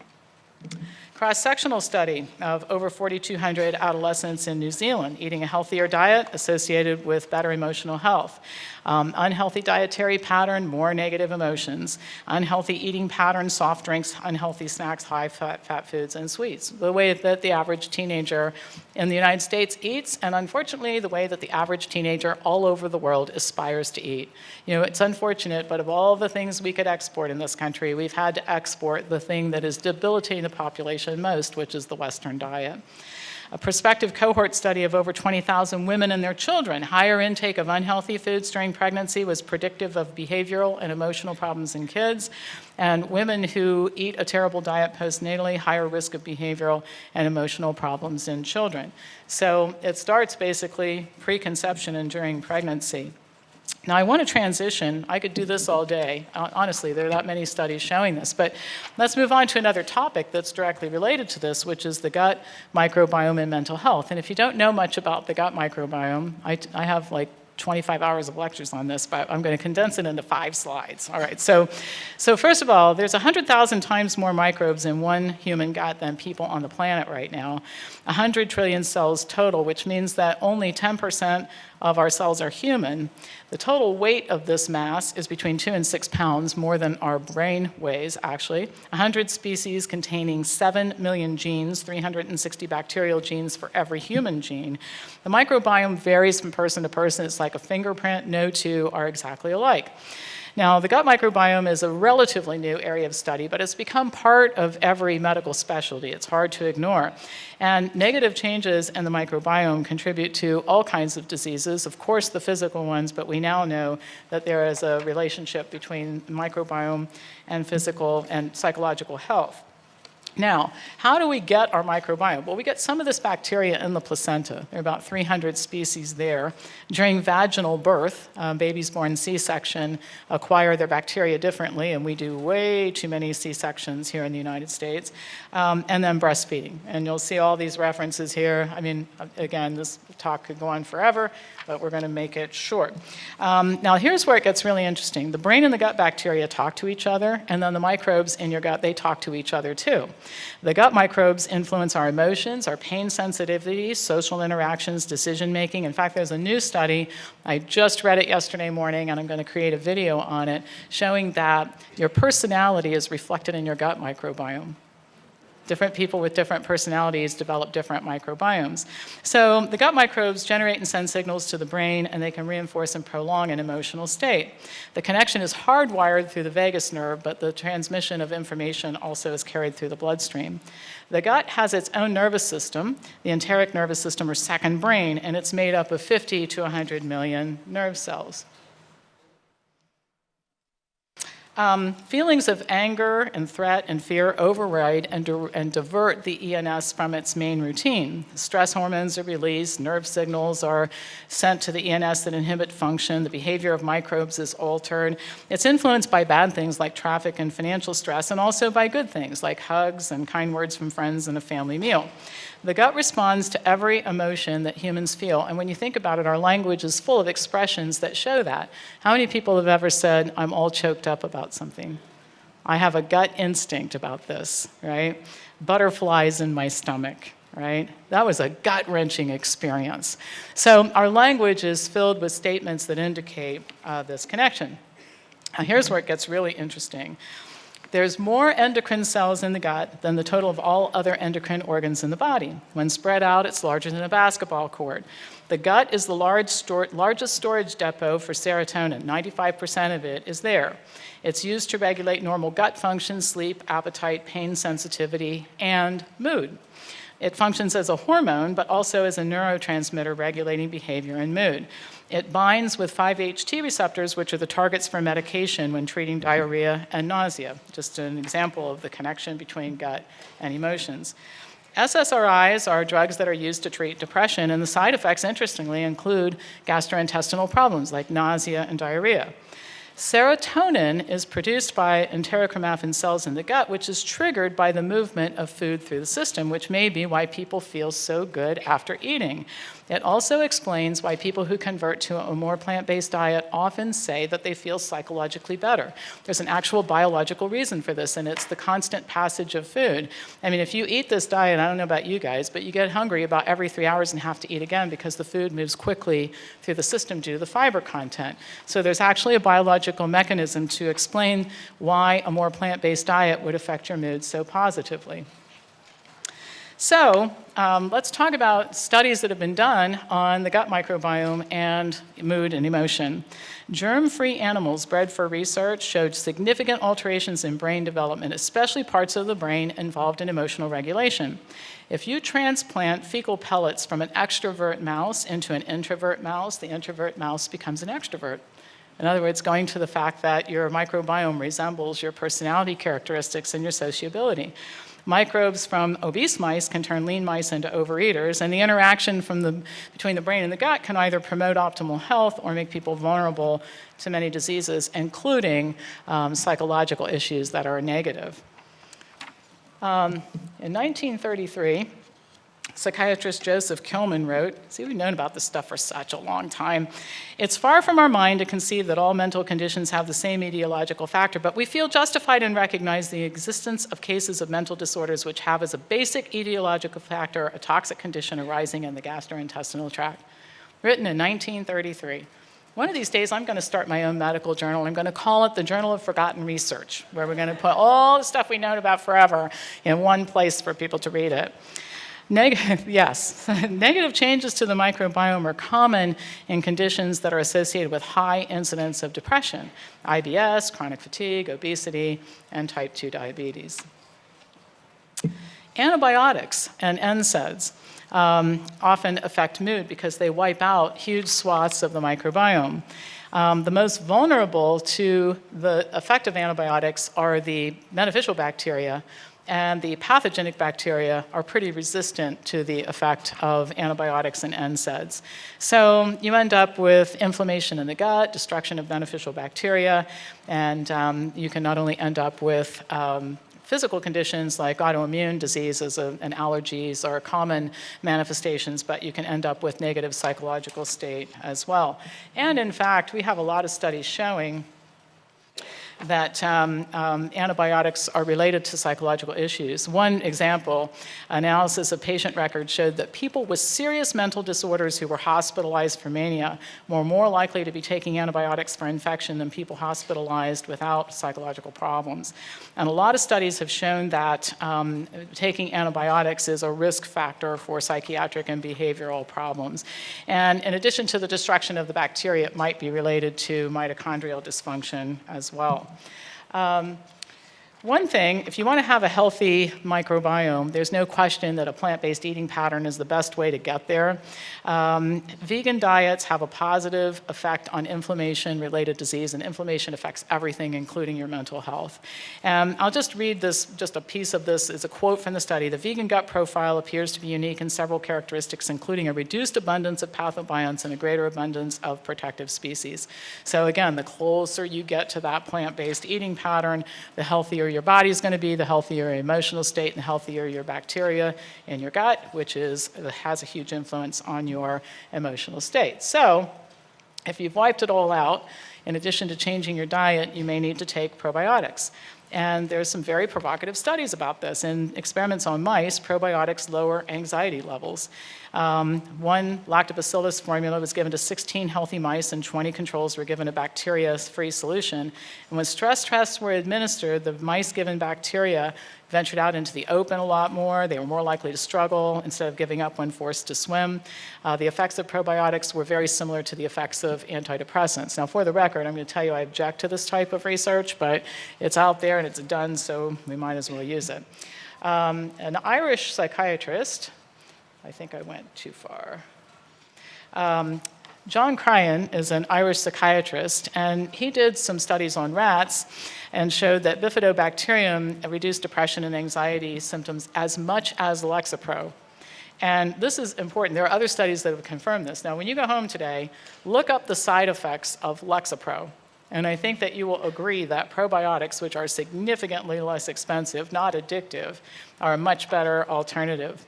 Cross-sectional study of over 4,200 adolescents in New Zealand eating a healthier diet associated with better emotional health. Unhealthy dietary pattern, more negative emotions. Unhealthy eating pattern, soft drinks, unhealthy snacks, high fat foods, and sweets. The way that the average teenager in the United States eats, and unfortunately the way that the average teenager all over the world aspires to eat. You know, it's unfortunate, but of all the things we could export in this country, we've had to export the thing that is debilitating the population most, which is the Western diet. A prospective cohort study of over 20,000 women and their children. Higher intake of unhealthy foods during pregnancy was predictive of behavioral and emotional problems in kids. And women who eat a terrible diet postnatally, higher risk of behavioral and emotional problems in children. So it starts basically preconception and during pregnancy. Now, I want to transition. I could do this all day. Honestly, there are that many studies showing this. But let's move on to another topic that's directly related to this, which is the gut microbiome and mental health. And if you don't know much about the gut microbiome, I have like 25 hours of lectures on this, but I'm going to condense it into 5 slides. All right, so first of all, there's 100,000 times more microbes in one human gut than people on the planet right now. 100 trillion cells total, which means that only 10% of our cells are human. The total weight of this mass is between 2 and 6 pounds, more than our brain weighs, actually. 100 species containing 7 million genes, 360 bacterial genes for every human gene. The microbiome varies from person to person. It's like a fingerprint. No two are exactly alike. Now, the gut microbiome is a relatively new area of study, but it's become part of every medical specialty. It's hard to ignore. And negative changes in the microbiome contribute to all kinds of diseases, of course the physical ones, but we now know that there is a relationship between microbiome and physical and psychological health. Now, how do we get our microbiome? Well, we get some of this bacteria in the placenta. There are about 300 species there. During vaginal birth, babies born C-section acquire their bacteria differently, and we do way too many C-sections here in the United States. And then breastfeeding. And you'll see all these references here. I mean, again, this talk could go on forever, but we're going to make it short. Now, here's where it gets really interesting. The brain and the gut bacteria talk to each other, and then the microbes in your gut, they talk to each other too. The gut microbes influence our emotions, our pain sensitivity, social interactions, decision-making. In fact, there's a new study, I just read it yesterday morning, and I'm going to create a video on it, showing that your personality is reflected in your gut microbiome. Different people with different personalities develop different microbiomes. So the gut microbes generate and send signals to the brain, and they can reinforce and prolong an emotional state. The connection is hardwired through the vagus nerve, but the transmission of information also is carried through the bloodstream. The gut has its own nervous system, the enteric nervous system, or second brain, and it's made up of 50 to 100 million nerve cells. Feelings of anger and threat and fear override and divert the ENS from its main routine. Stress hormones are released, nerve signals are sent to the ENS that inhibit function, the behavior of microbes is altered. It's influenced by bad things like traffic and financial stress, and also by good things like hugs and kind words from friends and a family meal. The gut responds to every emotion that humans feel. And when you think about it, our language is full of expressions that show that. How many people have ever said, I'm all choked up about something? I have a gut instinct about this, right? Butterflies in my stomach, right? That was a gut-wrenching experience. So our language is filled with statements that indicate this connection. Now here's where it gets really interesting. There's more endocrine cells in the gut than the total of all other endocrine organs in the body. When spread out, it's larger than a basketball court. The gut is the largest storage depot for serotonin. 95% of it is there. It's used to regulate normal gut function, sleep, appetite, pain sensitivity, and mood. It functions as a hormone, but also as a neurotransmitter regulating behavior and mood. It binds with 5-HT receptors, which are the targets for medication when treating diarrhea and nausea. Just an example of the connection between gut and emotions. SSRIs are drugs that are used to treat depression, and the side effects, interestingly, include gastrointestinal problems like nausea and diarrhea. Serotonin is produced by enterochromaffin cells in the gut, which is triggered by the movement of food through the system, which may be why people feel so good after eating. It also explains why people who convert to a more plant-based diet often say that they feel psychologically better. There's an actual biological reason for this, and it's the constant passage of food. I mean, if you eat this diet, I don't know about you guys, but you get hungry about every 3 hours and have to eat again because the food moves quickly through the system due to the fiber content. So there's actually a biological mechanism to explain why a more plant-based diet would affect your mood so positively. So let's talk about studies that have been done on the gut microbiome and mood and emotion. Germ-free animals bred for research showed significant alterations in brain development, especially parts of the brain involved in emotional regulation. If you transplant fecal pellets from an extrovert mouse into an introvert mouse, the introvert mouse becomes an extrovert. In other words, going to the fact that your microbiome resembles your personality characteristics and your sociability. Microbes from obese mice can turn lean mice into overeaters, and the interaction between the brain and the gut can either promote optimal health or make people vulnerable to many diseases, including psychological issues that are negative. In 1933, psychiatrist Joseph Kilman wrote, see, we've known about this stuff for such a long time. It's far from our mind to conceive that all mental conditions have the same etiological factor, but we feel justified and recognize the existence of cases of mental disorders which have as a basic etiological factor a toxic condition arising in the gastrointestinal tract. Written in 1933. One of these days, I'm going to start my own medical journal. I'm going to call it the Journal of Forgotten Research, where we're going to put all the stuff we've known about forever in one place for people to read it. Yes, negative changes to the microbiome are common in conditions that are associated with high incidence of depression, IBS, chronic fatigue, obesity, and type 2 diabetes. Antibiotics and NSAIDs often affect mood because they wipe out huge swaths of the microbiome. The most vulnerable to the effect of antibiotics are the beneficial bacteria, and the pathogenic bacteria are pretty resistant to the effect of antibiotics and NSAIDs. So you end up with inflammation in the gut, destruction of beneficial bacteria, and you can not only end up with physical conditions like autoimmune diseases and allergies are common manifestations, but you can end up with negative psychological state as well. And in fact, we have a lot of studies showing that antibiotics are related to psychological issues. One example, analysis of patient records showed that people with serious mental disorders who were hospitalized for mania were more likely to be taking antibiotics for infection than people hospitalized without psychological problems. And a lot of studies have shown that taking antibiotics is a risk factor for psychiatric and behavioral problems. And in addition to the destruction of the bacteria, it might be related to mitochondrial dysfunction as well. One thing, if you want to have a healthy microbiome, there's no question that a plant-based eating pattern is the best way to get there. Vegan diets have a positive effect on inflammation-related disease, and inflammation affects everything, including your mental health. I'll just read this, just a piece of this is a quote from the study. The vegan gut profile appears to be unique in several characteristics, including a reduced abundance of pathobionts and a greater abundance of protective species. So again, the closer you get to that plant-based eating pattern, the healthier your body's going to be, the healthier your emotional state, and the healthier your bacteria in your gut, which has a huge influence on your emotional state. So if you've wiped it all out, in addition to changing your diet, you may need to take probiotics. And there's some very provocative studies about this. In experiments on mice, probiotics lower anxiety levels. One lactobacillus formula was given to 16 healthy mice, and 20 controls were given a bacteria-free solution. And when stress tests were administered, the mice given bacteria ventured out into the open a lot more. They were more likely to struggle instead of giving up when forced to swim. The effects of probiotics were very similar to the effects of antidepressants. Now, for the record, I'm going to tell you I object to this type of research, but it's out there and it's done, so we might as well use it. An Irish psychiatrist, I think I went too far. John Cryan is an Irish psychiatrist, and he did some studies on rats and showed that bifidobacterium reduced depression and anxiety symptoms as much as Lexapro. And this is important. There are other studies that have confirmed this. Now, when you go home today, look up the side effects of Lexapro. And I think that you will agree that probiotics, which are significantly less expensive, not addictive, are a much better alternative.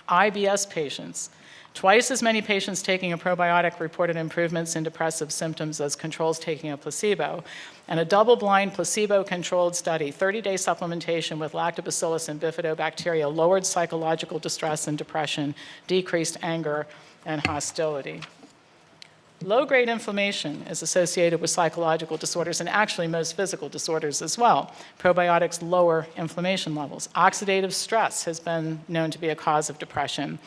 IBS patients. Twice as many patients taking a probiotic reported improvements in depressive symptoms as controls taking a placebo. And a double-blind placebo-controlled study, 30-day supplementation with lactobacillus and bifidobacteria lowered psychological distress and depression, decreased anger and hostility. Low-grade inflammation is associated with psychological disorders and actually most physical disorders as well. Probiotics lower inflammation levels. Oxidative stress has been known to be a cause of depression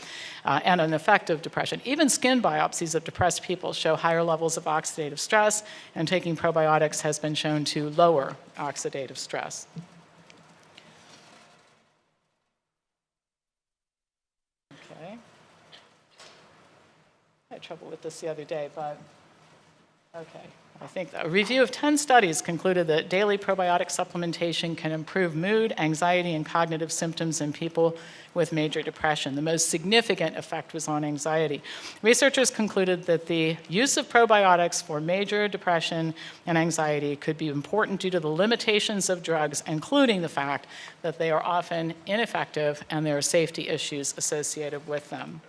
and an effect of depression. Even skin biopsies of depressed people show higher levels of oxidative stress, and taking probiotics has been shown to lower oxidative stress. I had trouble with this the other day, but okay. I think a review of 10 studies concluded that daily probiotic supplementation can improve mood, anxiety, and cognitive symptoms in people with major depression. The most significant effect was on anxiety. Researchers concluded that the use of probiotics for major depression and anxiety could be important due to the limitations of drugs, including the fact that they are often ineffective and there are safety issues associated with them.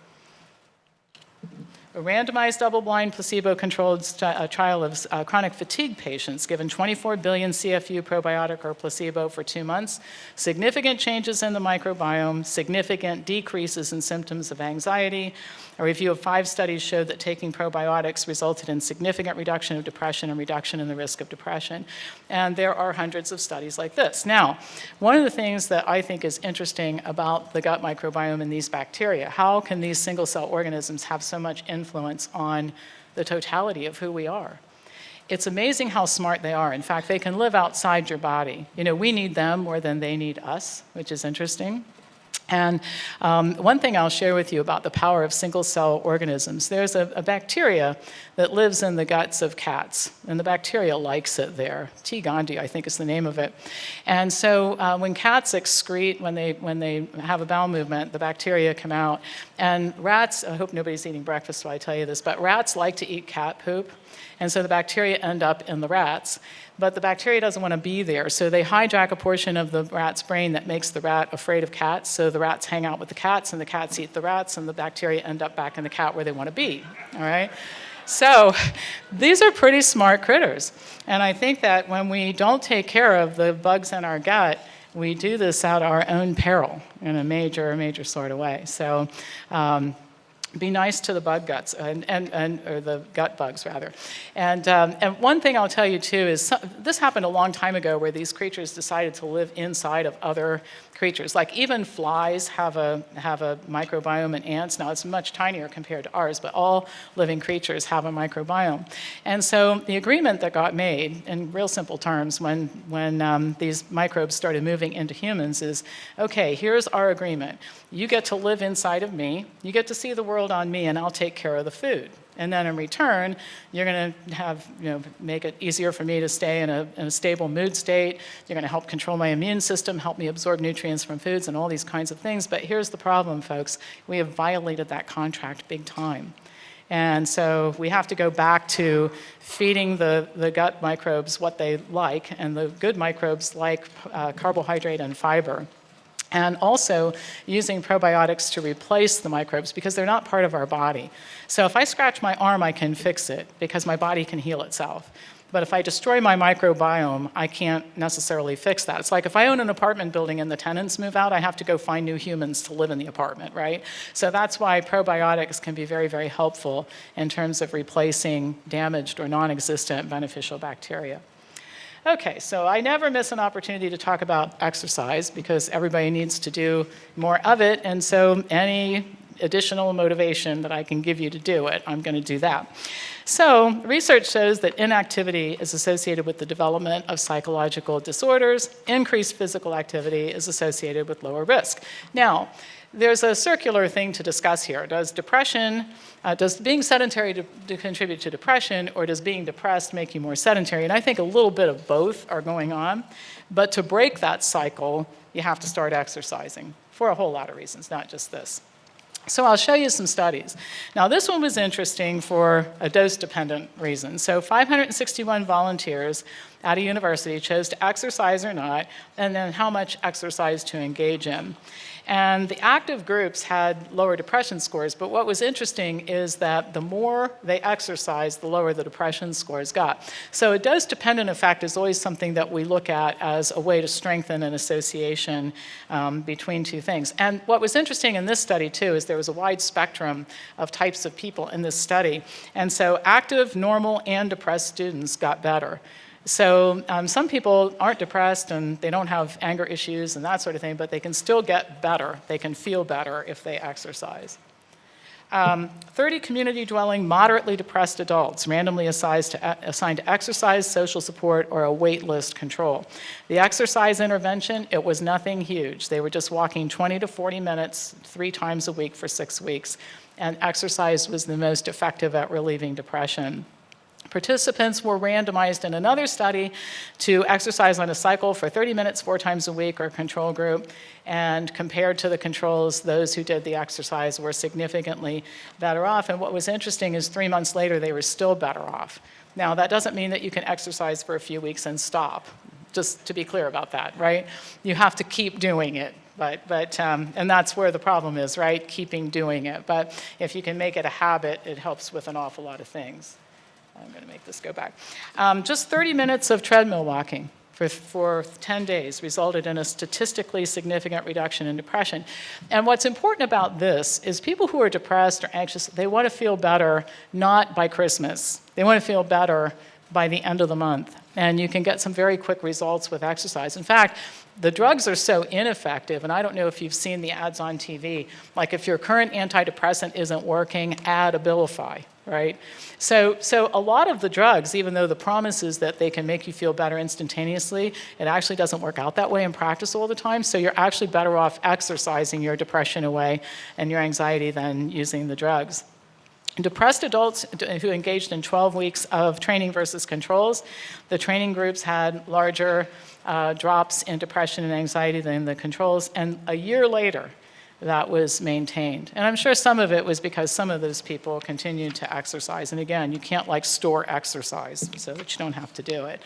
A randomized double-blind placebo-controlled trial of chronic fatigue patients given 24 billion CFU probiotic or placebo for 2 months, significant changes in the microbiome, significant decreases in symptoms of anxiety. A review of 5 studies showed that taking probiotics resulted in significant reduction of depression and reduction in the risk of depression. And there are hundreds of studies like this. Now, one of the things that I think is interesting about the gut microbiome and these bacteria, how can these single-cell organisms have so much influence on the totality of who we are? It's amazing how smart they are. In fact, they can live outside your body. You know, we need them more than they need us, which is interesting. And one thing I'll share with you about the power of single-cell organisms, there's a bacteria that lives in the guts of cats, and the bacteria likes it there. T. gondii, I think is the name of it. And so when cats excrete, when they have a bowel movement, the bacteria come out. And rats, I hope nobody's eating breakfast while I tell you this, but rats like to eat cat poop. And so the bacteria end up in the rats. But the bacteria doesn't want to be there, so they hijack a portion of the rat's brain that makes the rat afraid of cats, so the rats hang out with the cats, and the cats eat the rats, and the bacteria end up back in the cat where they want to be, all right? So these are pretty smart critters, and I think that when we don't take care of the bugs in our gut, we do this at our own peril in a major sort of way. So be nice to the bug guts, or the gut bugs, rather. And one thing I'll tell you, too, is this happened a long time ago where these creatures decided to live inside of other creatures. Like even flies have a microbiome, and ants. Now, it's much tinier compared to ours, but all living creatures have a microbiome. And so the agreement that got made, in real simple terms, when these microbes started moving into humans is, okay, here's our agreement. You get to live inside of me. You get to see the world on me, and I'll take care of the food. And then in return, you're going to make it easier for me to stay in a stable mood state. You're going to help control my immune system, help me absorb nutrients from foods, and all these kinds of things. But here's the problem, folks. We have violated that contract big time. And so we have to go back to feeding the gut microbes what they like, and the good microbes like carbohydrate and fiber. And also using probiotics to replace the microbes because they're not part of our body. So if I scratch my arm, I can fix it because my body can heal itself. But if I destroy my microbiome, I can't necessarily fix that. It's like if I own an apartment building and the tenants move out, I have to go find new humans to live in the apartment, right? So that's why probiotics can be very, very helpful in terms of replacing damaged or non-existent beneficial bacteria. Okay, so I never miss an opportunity to talk about exercise because everybody needs to do more of it, and so any additional motivation that I can give you to do it, I'm going to do that. So research shows that inactivity is associated with the development of psychological disorders. Increased physical activity is associated with lower risk. Now, there's a circular thing to discuss here. Does being sedentary to contribute to depression, or does being depressed make you more sedentary? And I think a little bit of both are going on. But to break that cycle, you have to start exercising for a whole lot of reasons, not just this. So I'll show you some studies. Now, this one was interesting for a dose-dependent reason. So 561 volunteers at a university chose to exercise or not, and then how much exercise to engage in. And the active groups had lower depression scores, but what was interesting is that the more they exercised, the lower the depression scores got. So a dose-dependent effect is always something that we look at as a way to strengthen an association between two things. And what was interesting in this study, too, is there was a wide spectrum of types of people in this study. And so active, normal, and depressed students got better. So some people aren't depressed and they don't have anger issues and that sort of thing, but they can still get better. They can feel better if they exercise. 30 community-dwelling, moderately depressed adults randomly assigned to exercise, social support, or a wait list control. The exercise intervention, it was nothing huge. They were just walking 20 to 40 minutes 3 times a week for 6 weeks, and exercise was the most effective at relieving depression. Participants were randomized in another study to exercise on a cycle for 30 minutes 4 times a week, or control group, and compared to the controls, those who did the exercise were significantly better off. And what was interesting is 3 months later, they were still better off. Now, that doesn't mean that you can exercise for a few weeks and stop, just to be clear about that, right? You have to keep doing it. And that's where the problem is, right? Keeping doing it. But if you can make it a habit, it helps with an awful lot of things. I'm going to make this go back. Just 30 minutes of treadmill walking for 10 days resulted in a statistically significant reduction in depression. And what's important about this is people who are depressed or anxious, they want to feel better not by Christmas. They want to feel better by the end of the month. And you can get some very quick results with exercise. In fact, the drugs are so ineffective, and I don't know if you've seen the ads on TV, like if your current antidepressant isn't working, add Abilify, right? So a lot of the drugs, even though the promise is that they can make you feel better instantaneously, it actually doesn't work out that way in practice all the time. So you're actually better off exercising your depression away and your anxiety than using the drugs. Depressed adults who engaged in 12 weeks of training versus controls, the training groups had larger drops in depression and anxiety than the controls, and a year later, that was maintained. And I'm sure some of it was because some of those people continued to exercise. And again, you can't like store exercise so that you don't have to do it.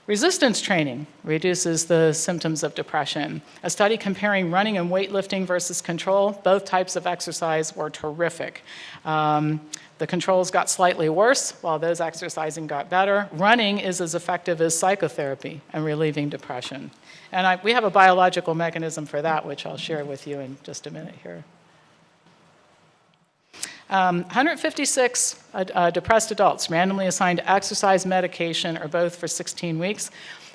Resistance training reduces the symptoms of depression. A study comparing running and weightlifting versus control, both types of exercise were terrific. The controls got slightly worse, while those exercising got better. Running is as effective as psychotherapy in relieving depression. And we have a biological mechanism for that, which I'll share with you in just a minute here. 156 depressed adults randomly assigned to exercise, medication, or both for 16 weeks.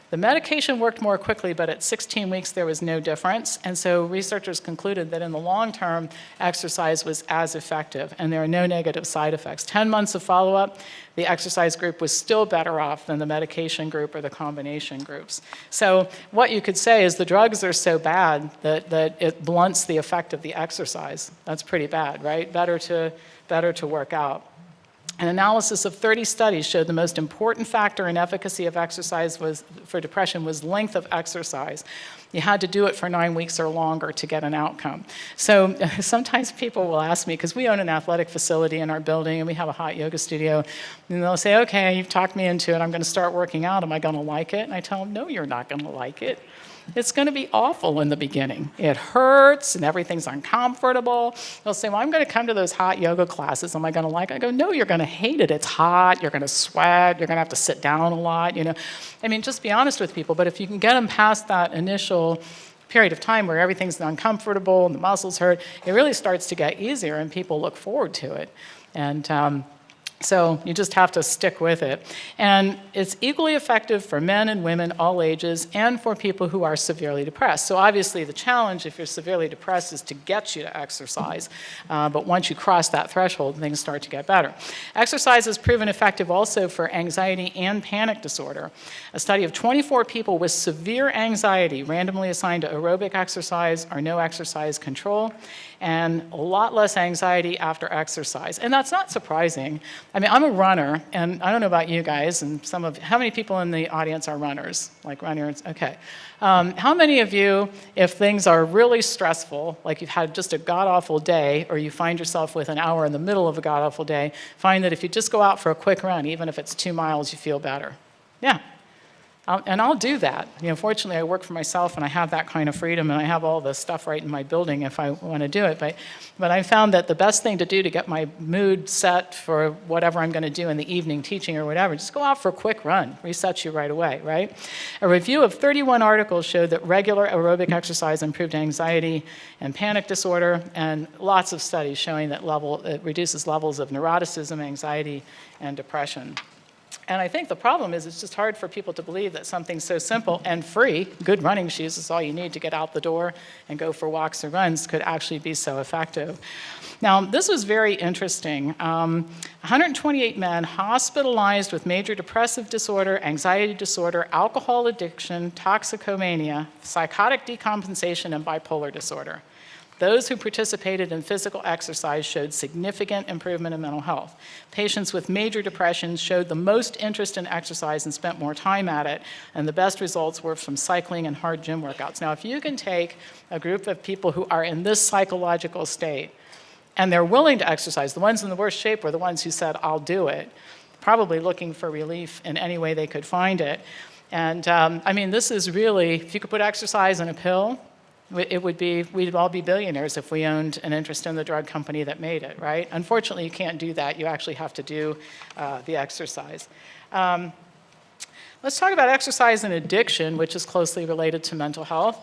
The medication worked more quickly, but at 16 weeks there was no difference. And so researchers concluded that in the long term, exercise was as effective, and there are no negative side effects. 10 months of follow-up, the exercise group was still better off than the medication group or the combination groups. So what you could say is the drugs are so bad that it blunts the effect of the exercise. That's pretty bad, right? Better to work out. An analysis of 30 studies showed the most important factor in efficacy of exercise for depression was length of exercise. You had to do it for 9 weeks or longer to get an outcome. So sometimes people will ask me, because we own an athletic facility in our building and we have a hot yoga studio, and they'll say, okay, you've talked me into it, I'm going to start working out, am I going to like it? And I tell them, no, you're not going to like it. It's going to be awful in the beginning. It hurts and everything's uncomfortable. They'll say, well, I'm going to come to those hot yoga classes. Am I going to like it? I go, no, you're going to hate it. It's hot. You're going to sweat. You're going to have to sit down a lot. I mean, just be honest with people. But if you can get them past that initial period of time where everything's uncomfortable and the muscles hurt, it really starts to get easier and people look forward to it. And so you just have to stick with it. And it's equally effective for men and women, all ages, and for people who are severely depressed. So obviously the challenge if you're severely depressed is to get you to exercise. But once you cross that threshold, things start to get better. Exercise is proven effective also for anxiety and panic disorder. A study of 24 people with severe anxiety randomly assigned to aerobic exercise or no exercise control, and a lot less anxiety after exercise. And that's not surprising. I mean, I'm a runner, and I don't know about you guys, and how many people in the audience are runners? Like runners, okay. How many of you, if things are really stressful, like you've had just a god-awful day, or you find yourself with an hour in the middle of a god-awful day, find that if you just go out for a quick run, even if it's 2 miles, you feel better? Yeah. And I'll do that. Fortunately, I work for myself, and I have that kind of freedom, and I have all the stuff right in my building if I want to do it. But I found that the best thing to do to get my mood set for whatever I'm going to do in the evening, teaching or whatever, just go out for a quick run. Resets you right away, right? A review of 31 articles showed that regular aerobic exercise improved anxiety and panic disorder, and lots of studies showing that it reduces levels of neuroticism, anxiety, and depression. And I think the problem is it's just hard for people to believe that something so simple and free, good running shoes is all you need to get out the door and go for walks or runs, could actually be so effective. Now, this was very interesting. 128 men hospitalized with major depressive disorder, anxiety disorder, alcohol addiction, toxicomania, psychotic decompensation, and bipolar disorder. Those who participated in physical exercise showed significant improvement in mental health. Patients with major depression showed the most interest in exercise and spent more time at it, and the best results were from cycling and hard gym workouts. Now, if you can take a group of people who are in this psychological state, and they're willing to exercise, the ones in the worst shape were the ones who said, I'll do it, probably looking for relief in any way they could find it. And I mean, this is really, if you could put exercise in a pill, we'd all be billionaires if we owned an interest in the drug company that made it, right? Unfortunately, you can't do that. You actually have to do the exercise. Let's talk about exercise and addiction, which is closely related to mental health.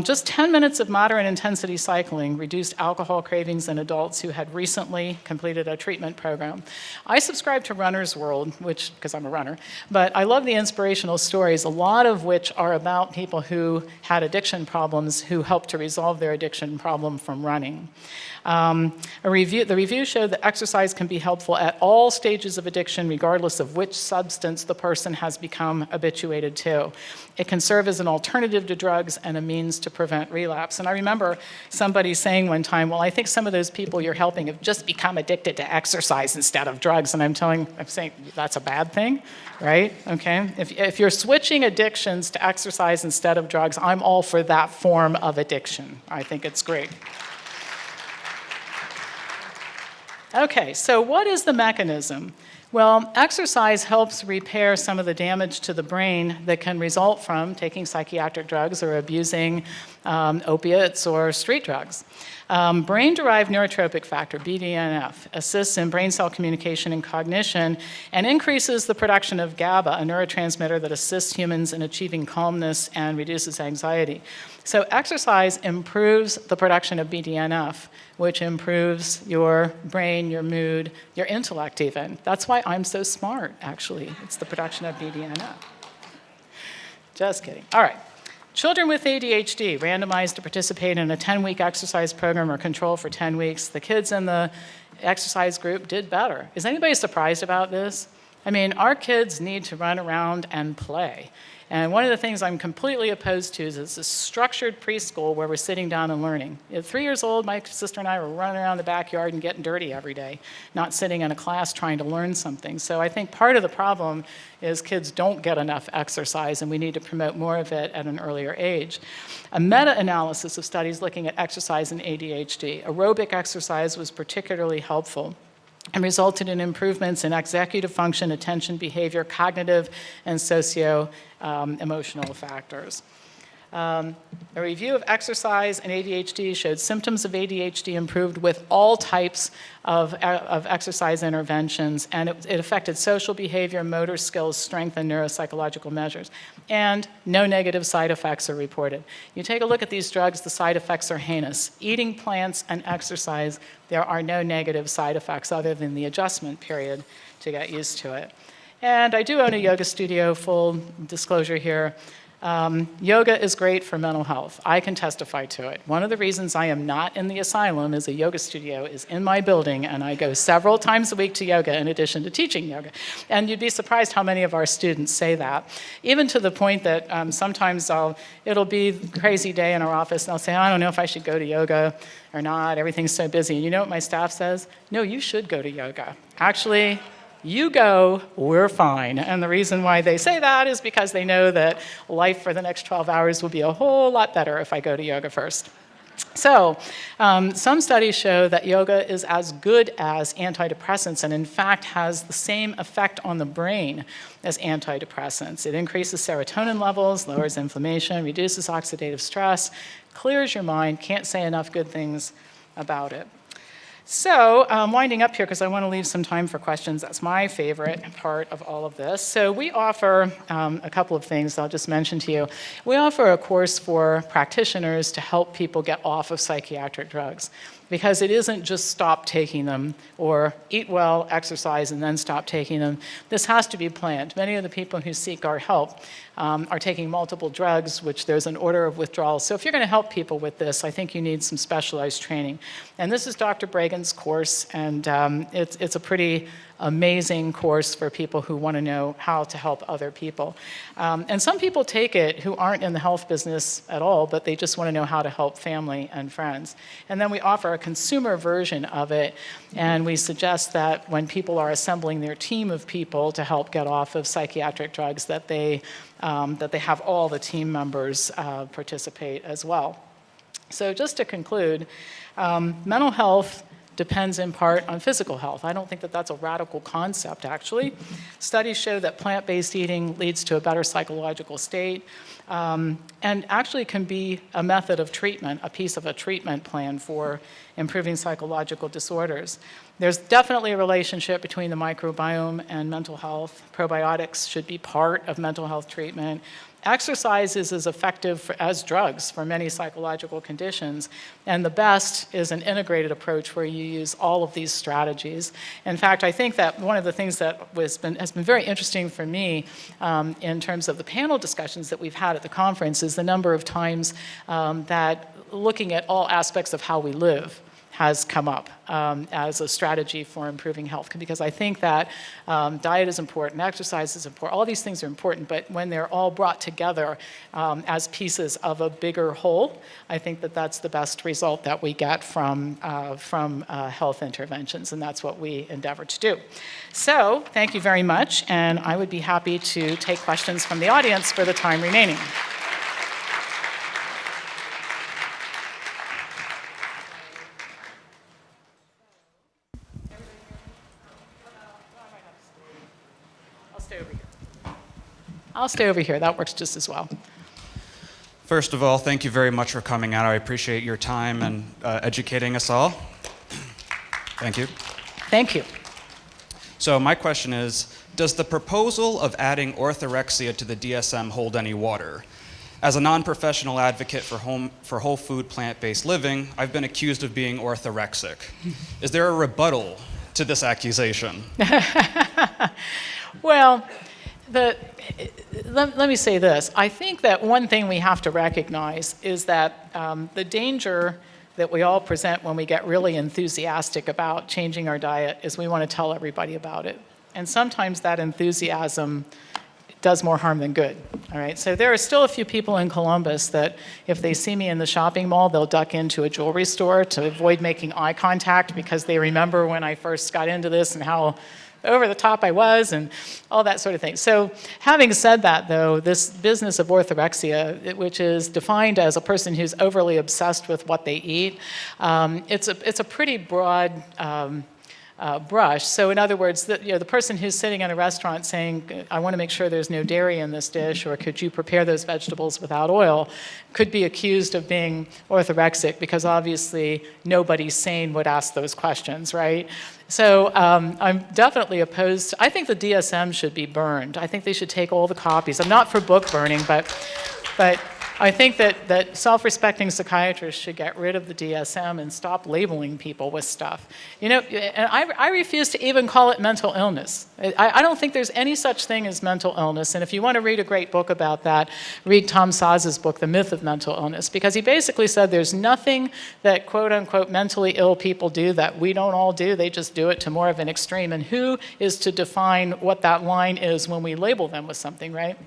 Just 10 minutes of moderate intensity cycling reduced alcohol cravings in adults who had recently completed a treatment program. I subscribe to Runner's World, because I'm a runner, but I love the inspirational stories, a lot of which are about people who had addiction problems who helped to resolve their addiction problem from running. The review showed that exercise can be helpful at all stages of addiction, regardless of which substance the person has become habituated to. It can serve as an alternative to drugs and a means to prevent relapse. And I remember somebody saying one time, well, I think some of those people you're helping have just become addicted to exercise instead of drugs. And I'm saying that's a bad thing, right? Okay. If you're switching addictions to exercise instead of drugs, I'm all for that form of addiction. I think it's great. Okay, so what is the mechanism? Well, exercise helps repair some of the damage to the brain that can result from taking psychiatric drugs or abusing opiates or street drugs. Brain-derived neurotrophic factor, BDNF, assists in brain cell communication and cognition and increases the production of GABA, a neurotransmitter that assists humans in achieving calmness and reduces anxiety. So exercise improves the production of BDNF, which improves your brain, your mood, your intellect even. That's why I'm so smart, actually. It's the production of BDNF. Just kidding. All right. Children with ADHD randomized to participate in a 10-week exercise program or control for 10 weeks. The kids in the exercise group did better. Is anybody surprised about this? I mean, our kids need to run around and play. And one of the things I'm completely opposed to is this structured preschool where we're sitting down and learning. At 3 years old, my sister and I were running around the backyard and getting dirty every day, not sitting in a class trying to learn something. So I think part of the problem is kids don't get enough exercise, and we need to promote more of it at an earlier age. A meta-analysis of studies looking at exercise and ADHD. Aerobic exercise was particularly helpful and resulted in improvements in executive function, attention, behavior, cognitive, and socio-emotional factors. A review of exercise and ADHD showed symptoms of ADHD improved with all types of exercise interventions, and it affected social behavior, motor skills, strength, and neuropsychological measures. And no negative side effects are reported. You take a look at these drugs, the side effects are heinous. Eating plants and exercise, there are no negative side effects other than the adjustment period to get used to it. And I do own a yoga studio, full disclosure here. Yoga is great for mental health. I can testify to it. One of the reasons I am not in the asylum is a yoga studio is in my building, and I go several times a week to yoga in addition to teaching yoga. And you'd be surprised how many of our students say that, even to the point that sometimes it'll be a crazy day in our office, and I'll say, I don't know if I should go to yoga or not. Everything's so busy. And you know what my staff says? No, you should go to yoga. Actually, you go, we're fine. And the reason why they say that is because they know that life for the next 12 hours will be a whole lot better if I go to yoga first. So, some studies show that yoga is as good as antidepressants and in fact has the same effect on the brain as antidepressants. It increases serotonin levels, lowers inflammation, reduces oxidative stress, clears your mind. Can't say enough good things about it. So, winding up here, because I want to leave some time for questions. That's my favorite part of all of this. So we offer a couple of things I'll just mention to you. We offer a course for practitioners to help people get off of psychiatric drugs, because it isn't just stop taking them or eat well, exercise, and then stop taking them. This has to be planned. Many of the people who seek our help are taking multiple drugs, which there's an order of withdrawal. So if you're going to help people with this, I think you need some specialized training. And this is Dr. Bragan's course, and it's a pretty amazing course for people who want to know how to help other people. And some people take it who aren't in the health business at all, but they just want to know how to help family and friends. And then we offer a consumer version of it, and we suggest that when people are assembling their team of people to help get off of psychiatric drugs, that they have all the team members participate as well. So just to conclude, mental health depends in part on physical health. I don't think that that's a radical concept, actually. Studies show that plant-based eating leads to a better psychological state, and actually can be a method of treatment, a piece of a treatment plan for improving psychological disorders. There's definitely a relationship between the microbiome and mental health. Probiotics should be part of mental health treatment. Exercise is as effective as drugs for many psychological conditions, and the best is an integrated approach where you use all of these strategies. In fact, I think that one of the things that has been very interesting for me in terms of the panel discussions that we've had at the conference is the number of times that looking at all aspects of how we live has come up as a strategy for improving health, because I think that diet is important, exercise is important, all these things are important, but when they're all brought together as pieces of a bigger whole, I think that that's the best result that we get from health interventions, and that's what we endeavor to do. So, thank you very much, and I would be happy to take questions from the audience for the time remaining. I'll stay over here. That works just as well. First of all, thank you very much for coming out. I appreciate your time and educating us all. Thank you. Thank you. So my question is, does the proposal of adding orthorexia to the DSM hold any water? As a non-professional advocate for whole food plant-based living, I've been accused of being orthorexic. Is there a rebuttal to this accusation? Well, let me say this. I think that one thing we have to recognize is that the danger that we all present when we get really enthusiastic about changing our diet is we want to tell everybody about it. And sometimes that enthusiasm does more harm than good, all right? So there are still a few people in Columbus that if they see me in the shopping mall, they'll duck into a jewelry store to avoid making eye contact because they remember when I first got into this and how over the top I was and all that sort of thing. So having said that, though, this business of orthorexia, which is defined as a person who's overly obsessed with what they eat, it's a pretty broad brush. So in other words, the person who's sitting in a restaurant saying, I want to make sure there's no dairy in this dish, or could you prepare those vegetables without oil, could be accused of being orthorexic because obviously nobody sane would ask those questions, right? So I'm definitely opposed. I think the DSM should be burned. I think they should take all the copies. I'm not for book burning, but I think that self-respecting psychiatrists should get rid of the DSM and stop labeling people with stuff. You know, and I refuse to even call it mental illness. I don't think there's any such thing as mental illness. And if you want to read a great book about that, read Tom Saz's book, The Myth of Mental Illness, because he basically said there's nothing that quote-unquote mentally ill people do that we don't all do. They just do it to more of an extreme. And who is to define what that line is when we label them with something, right?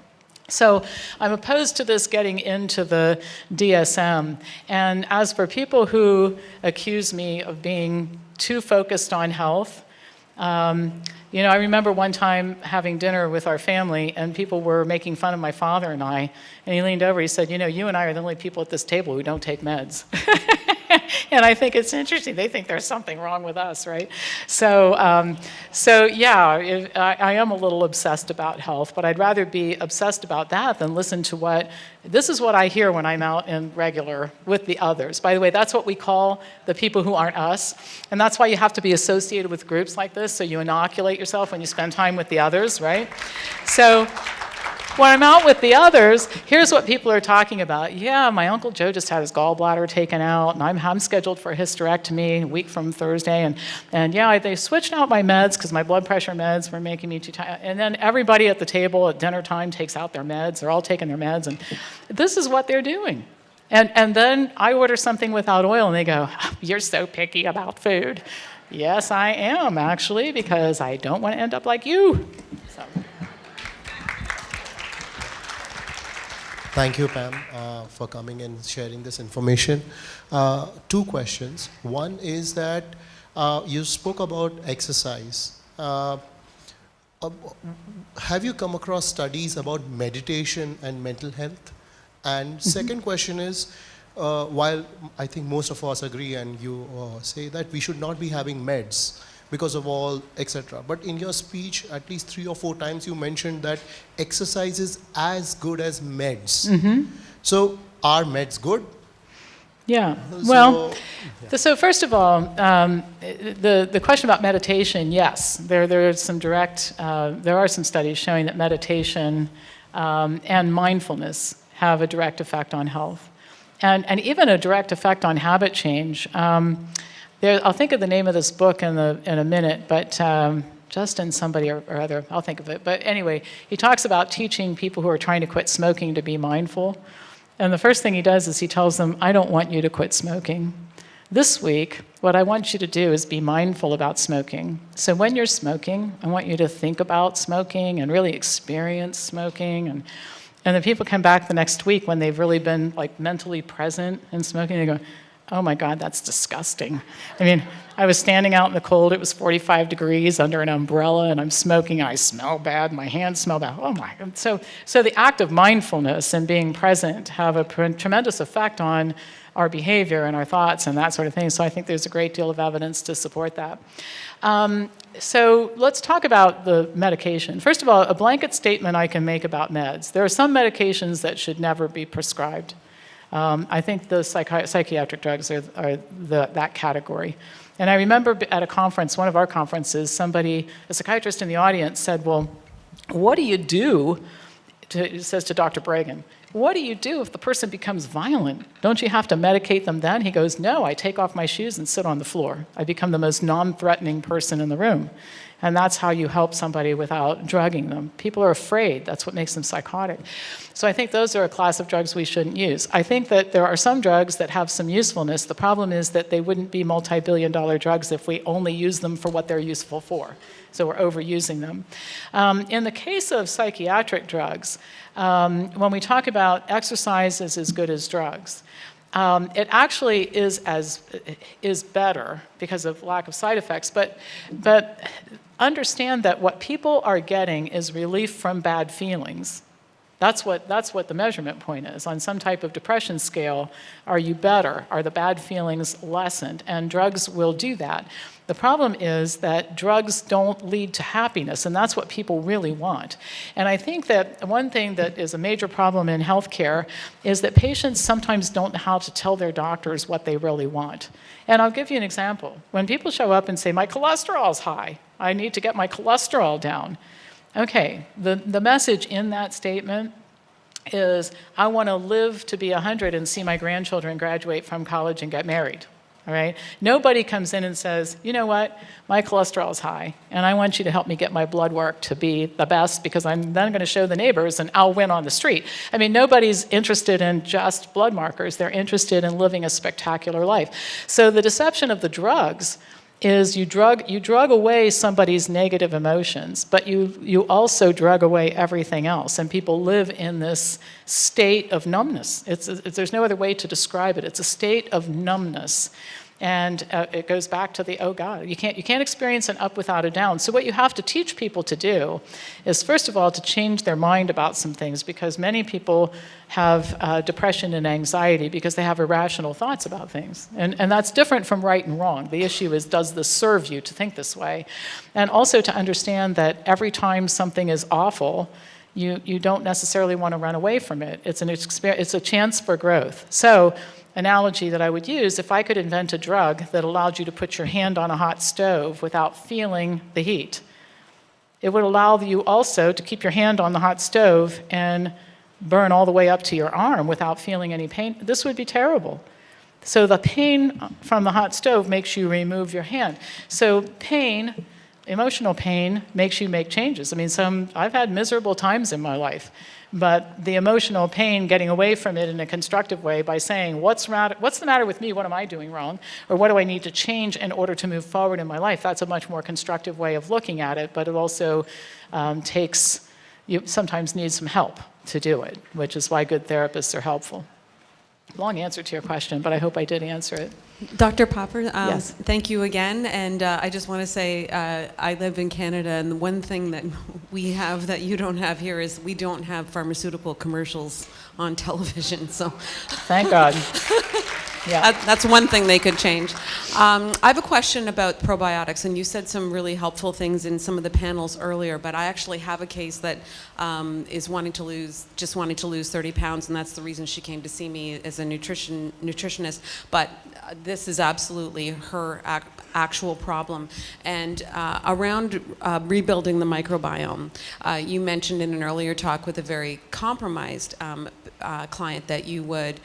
So I'm opposed to this getting into the DSM. And as for people who accuse me of being too focused on health, you know, I remember one time having dinner with our family and people were making fun of my father and I, and he leaned over, he said, you know, you and I are the only people at this table who don't take meds. And I think it's interesting. They think there's something wrong with us, right? So yeah, I am a little obsessed about health, but I'd rather be obsessed about that than listen to this is what I hear when I'm out in regular with the others. By the way, that's what we call the people who aren't us. And that's why you have to be associated with groups like this, so you inoculate yourself when you spend time with the others, right? So when I'm out with the others, here's what people are talking about. Yeah, my Uncle Joe just had his gallbladder taken out, and I'm scheduled for a hysterectomy a week from Thursday, and yeah, they switched out my meds because my blood pressure meds were making me too tired. And then everybody at the table at dinner time takes out their meds. They're all taking their meds, and this is what they're doing. And then I order something without oil, and they go, you're so picky about food. Yes, I am, actually, because I don't want to end up like you. So. Thank you, Pam, for coming and sharing this information. Two questions. One is that you spoke about exercise. Have you come across studies about meditation and mental health? And second question is, while I think most of us agree and you say that we should not be having meds because of all, etc. But in your speech, at least 3 or 4 times you mentioned that exercise is as good as meds. Mm-hmm. So are meds good? Yeah. Well, so first of all, the question about meditation, yes, there are some studies showing that meditation and mindfulness have a direct effect on health, and even a direct effect on habit change. I'll think of the name of this book in a minute, but Justin somebody or other, I'll think of it. But anyway, he talks about teaching people who are trying to quit smoking to be mindful. And the first thing he does is he tells them, I don't want you to quit smoking. This week, what I want you to do is be mindful about smoking. So when you're smoking, I want you to think about smoking and really experience smoking. And then people come back the next week when they've really been like mentally present in smoking. They go, oh my God, that's disgusting. I mean, I was standing out in the cold, it was 45 degrees under an umbrella, and I'm smoking, and I smell bad, my hands smell bad. Oh my God. So the act of mindfulness and being present have a tremendous effect on our behavior and our thoughts and that sort of thing. So I think there's a great deal of evidence to support that. So let's talk about the medication. First of all, a blanket statement I can make about meds. There are some medications that should never be prescribed. I think the psychiatric drugs are that category. And I remember at a conference, one of our conferences, a psychiatrist in the audience said, well, what do you do, he says to Dr. Bregan, what do you do if the person becomes violent? Don't you have to medicate them then? He goes, no, I take off my shoes and sit on the floor. I become the most non-threatening person in the room. And that's how you help somebody without drugging them. People are afraid. That's what makes them psychotic. So I think those are a class of drugs we shouldn't use. I think that there are some drugs that have some usefulness. The problem is that they wouldn't be multi-billion-dollar drugs if we only use them for what they're useful for. So we're overusing them. In the case of psychiatric drugs, when we talk about exercise is as good as drugs, it actually is better because of lack of side effects, but understand that what people are getting is relief from bad feelings. That's what the measurement point is. On some type of depression scale, are you better? Are the bad feelings lessened? And drugs will do that. The problem is that drugs don't lead to happiness, and that's what people really want. And I think that one thing that is a major problem in healthcare is that patients sometimes don't know how to tell their doctors what they really want. And I'll give you an example. When people show up and say, my cholesterol's high, I need to get my cholesterol down. Okay, the message in that statement is, I want to live to be 100 and see my grandchildren graduate from college and get married. All right? Nobody comes in and says, you know what, my cholesterol is high, and I want you to help me get my blood work to be the best because I'm then going to show the neighbors and I'll win on the street. I mean, nobody's interested in just blood markers. They're interested in living a spectacular life. So the deception of the drugs is you drug away somebody's negative emotions, but you also drug away everything else, and people live in this state of numbness. There's no other way to describe it. It's a state of numbness, and it goes back to the, oh God, you can't experience an up without a down. So what you have to teach people to do is, first of all, to change their mind about some things, because many people have depression and anxiety because they have irrational thoughts about things. And that's different from right and wrong. The issue is, does this serve you to think this way? And also to understand that every time something is awful, you don't necessarily want to run away from it. It's a chance for growth. So, analogy that I would use, if I could invent a drug that allowed you to put your hand on a hot stove without feeling the heat, it would allow you also to keep your hand on the hot stove and burn all the way up to your arm without feeling any pain. This would be terrible. So the pain from the hot stove makes you remove your hand. So pain, emotional pain, makes you make changes. I mean, I've had miserable times in my life, but the emotional pain, getting away from it in a constructive way by saying, what's the matter with me? What am I doing wrong? Or what do I need to change in order to move forward in my life? That's a much more constructive way of looking at it, but it also you sometimes need some help to do it, which is why good therapists are helpful. Long answer to your question, but I hope I did answer it. Dr. Popper, Yes. Thank you again. And I just want to say I live in Canada, and the one thing that we have that you don't have here is we don't have pharmaceutical commercials on television. So Thank God. Yeah. that's one thing they could change. I have a question about probiotics, and you said some really helpful things in some of the panels earlier, but I actually have a case that is wanting to lose 30 pounds, and that's the reason she came to see me as a nutritionist. But this is absolutely her actual problem. And around rebuilding the microbiome, you mentioned in an earlier talk with a very compromised client that you would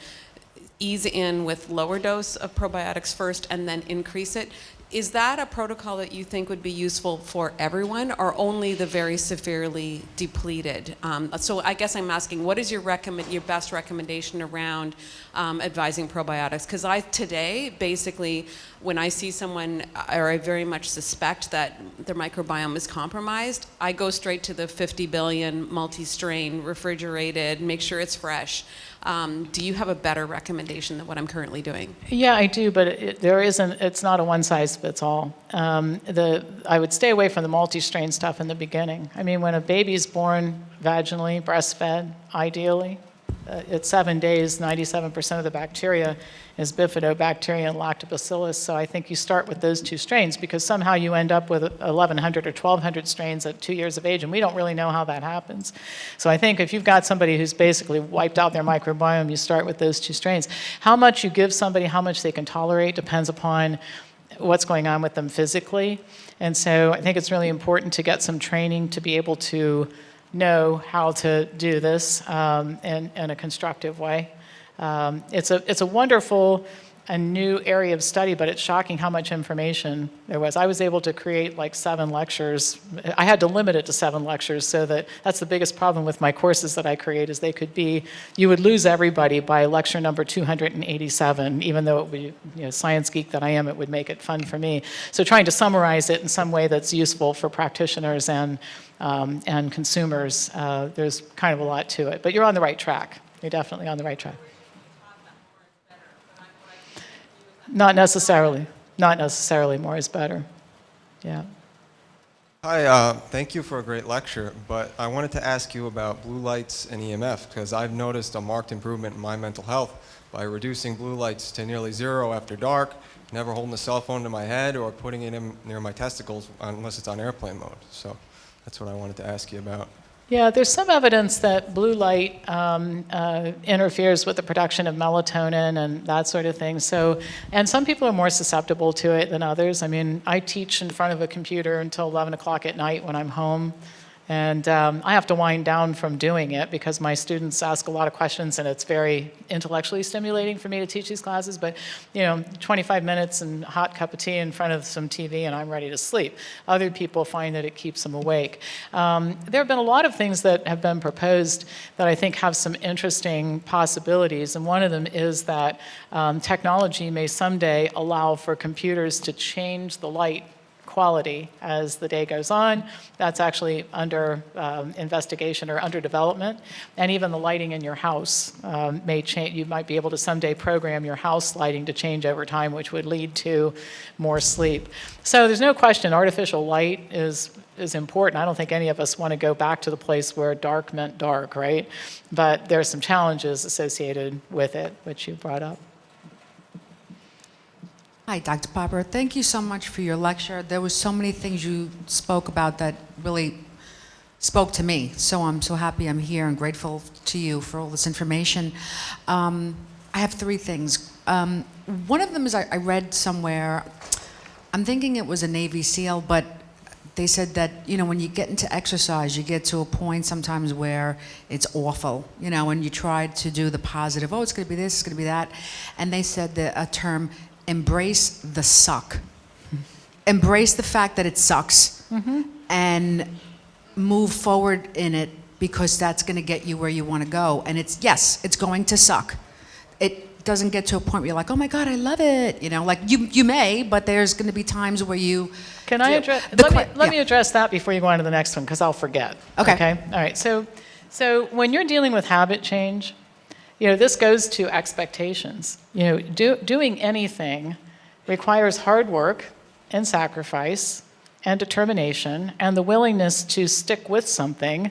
ease in with lower dose of probiotics first and then increase it. Is that a protocol that you think would be useful for everyone, or only the very severely depleted? So I guess I'm asking, what is your best recommendation around advising probiotics? Because today, basically, when I see someone, or I very much suspect that their microbiome is compromised, I go straight to the 50 billion multi-strain, refrigerated, make sure it's fresh. Do you have a better recommendation than what I'm currently doing? Yeah, I do, but it's not a one-size-fits-all. I would stay away from the multi-strain stuff in the beginning. I mean, when a baby's born vaginally, breastfed, ideally, at 7 days, 97% of the bacteria is bifidobacteria and lactobacillus. So I think you start with those two strains, because somehow you end up with 1,100 or 1,200 strains at 2 years of age, and we don't really know how that happens. So I think if you've got somebody who's basically wiped out their microbiome, you start with those two strains. How much you give somebody, how much they can tolerate, depends upon what's going on with them physically. And so I think it's really important to get some training to be able to know how to do this in a constructive way. It's a wonderful and new area of study, but it's shocking how much information there was. I was able to create like 7 lectures. I had to limit it to 7 lectures, so that's the biggest problem with my courses that I create, is they could be, you would lose everybody by lecture number 287, even though it would, science geek that I am, it would make it fun for me. So trying to summarize it in some way that's useful for practitioners and consumers, there's kind of a lot to it. But you're on the right track. You're definitely on the right track. Not necessarily. Not necessarily. More is better. Yeah. Hi, thank you for a great lecture, but I wanted to ask you about blue lights and EMF, because I've noticed a marked improvement in my mental health by reducing blue lights to nearly 0 after dark, never holding a cell phone to my head or putting it in near my testicles unless it's on airplane mode. So that's what I wanted to ask you about. Yeah, there's some evidence that blue light interferes with the production of melatonin and that sort of thing. So, and some people are more susceptible to it than others. I mean, I teach in front of a computer until 11 o'clock at night when I'm home. And I have to wind down from doing it because my students ask a lot of questions and it's very intellectually stimulating for me to teach these classes. But, 25 minutes and a hot cup of tea in front of some TV and I'm ready to sleep. Other people find that it keeps them awake. There have been a lot of things that have been proposed that I think have some interesting possibilities. And one of them is that technology may someday allow for computers to change the light quality as the day goes on. That's actually under investigation or under development. And even the lighting in your house may change. You might be able to someday program your house lighting to change over time, which would lead to more sleep. So there's no question artificial light is important. I don't think any of us want to go back to the place where dark meant dark, right? But there are some challenges associated with it, which you brought up. Hi, Dr. Popper. Thank you so much for your lecture. There was so many things you spoke about that really spoke to me. So I'm so happy I'm here and grateful to you for all this information. I have 3 things. One of them is I read somewhere, I'm thinking it was a Navy SEAL, but they said that, when you get into exercise, you get to a point sometimes where it's awful, and you try to do the positive, it's going to be this, it's going to be that. And they said a term, embrace the suck. Embrace the fact that it sucks and move forward in it because that's going to get you where you want to go. And it's going to suck. It doesn't get to a point where you're like, oh my God, I love it. Like you may, but there's going to be times where you. Can I address? Let me address that before you go on to the next one because I'll forget. Okay. All right. So when you're dealing with habit change, this goes to expectations. Doing anything requires hard work and sacrifice and determination and the willingness to stick with something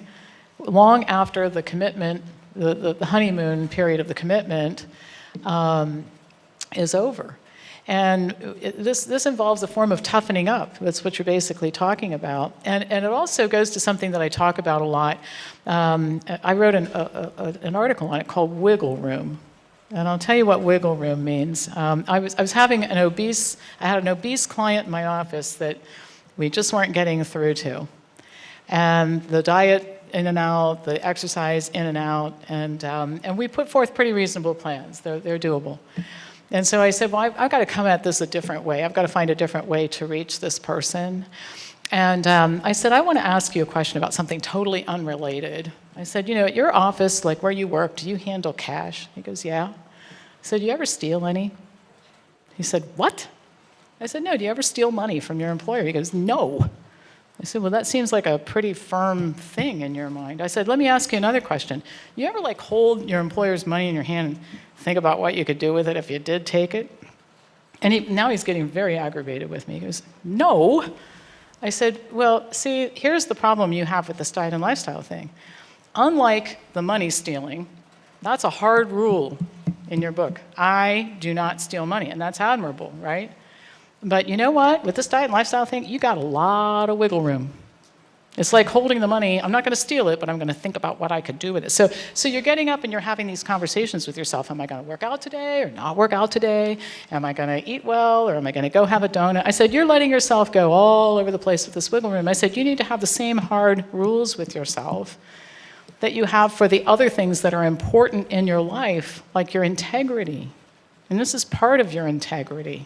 long after the commitment, the honeymoon period of the commitment is over. And this involves a form of toughening up. That's what you're basically talking about. And it also goes to something that I talk about a lot. I wrote an article on it called Wiggle Room. And I'll tell you what wiggle room means. I was having I had an obese client in my office that we just weren't getting through to. And the diet in and out, the exercise in and out, and we put forth pretty reasonable plans. They're doable. And so I said, well, I've got to come at this a different way. I've got to find a different way to reach this person. And I said, I want to ask you a question about something totally unrelated. I said, at your office, like where you work, do you handle cash? He goes, yeah. I said, do you ever steal any? He said, what? I said, no, do you ever steal money from your employer? He goes, no. I said, well, that seems like a pretty firm thing in your mind. I said, let me ask you another question. You ever hold your employer's money in your hand and think about what you could do with it if you did take it? And now he's getting very aggravated with me. He goes, no. I said, well, see, here's the problem you have with this diet and lifestyle thing. Unlike the money stealing, that's a hard rule in your book. I do not steal money, and that's admirable, right? But you know what? With this diet and lifestyle thing, you got a lot of wiggle room. It's like holding the money. I'm not going to steal it, but I'm going to think about what I could do with it. So you're getting up and you're having these conversations with yourself. Am I going to work out today or not work out today? Am I going to eat well or am I going to go have a donut? I said, you're letting yourself go all over the place with this wiggle room. I said, you need to have the same hard rules with yourself that you have for the other things that are important in your life, like your integrity. And this is part of your integrity.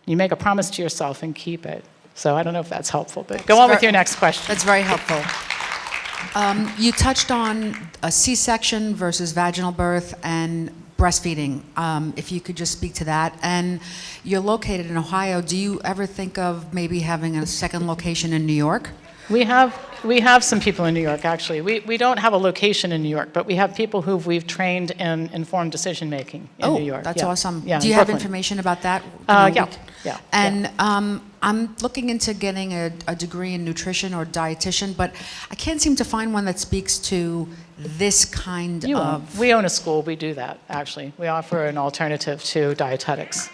You make a promise to yourself and keep it. So I don't know if that's helpful, but go on with your next question. That's very helpful. You touched on a C-section versus vaginal birth and breastfeeding. If you could just speak to that. And you're located in Ohio. Do you ever think of maybe having a second location in New York? We have some people in New York, actually. We don't have a location in New York, but we have people who we've trained in informed decision-making in New York. That's awesome. Yeah, do you have information about that? Yeah. And I'm looking into getting a degree in nutrition or dietitian, but I can't seem to find one that speaks to this kind of... We own a school. We do that, actually. We offer an alternative to dietetics.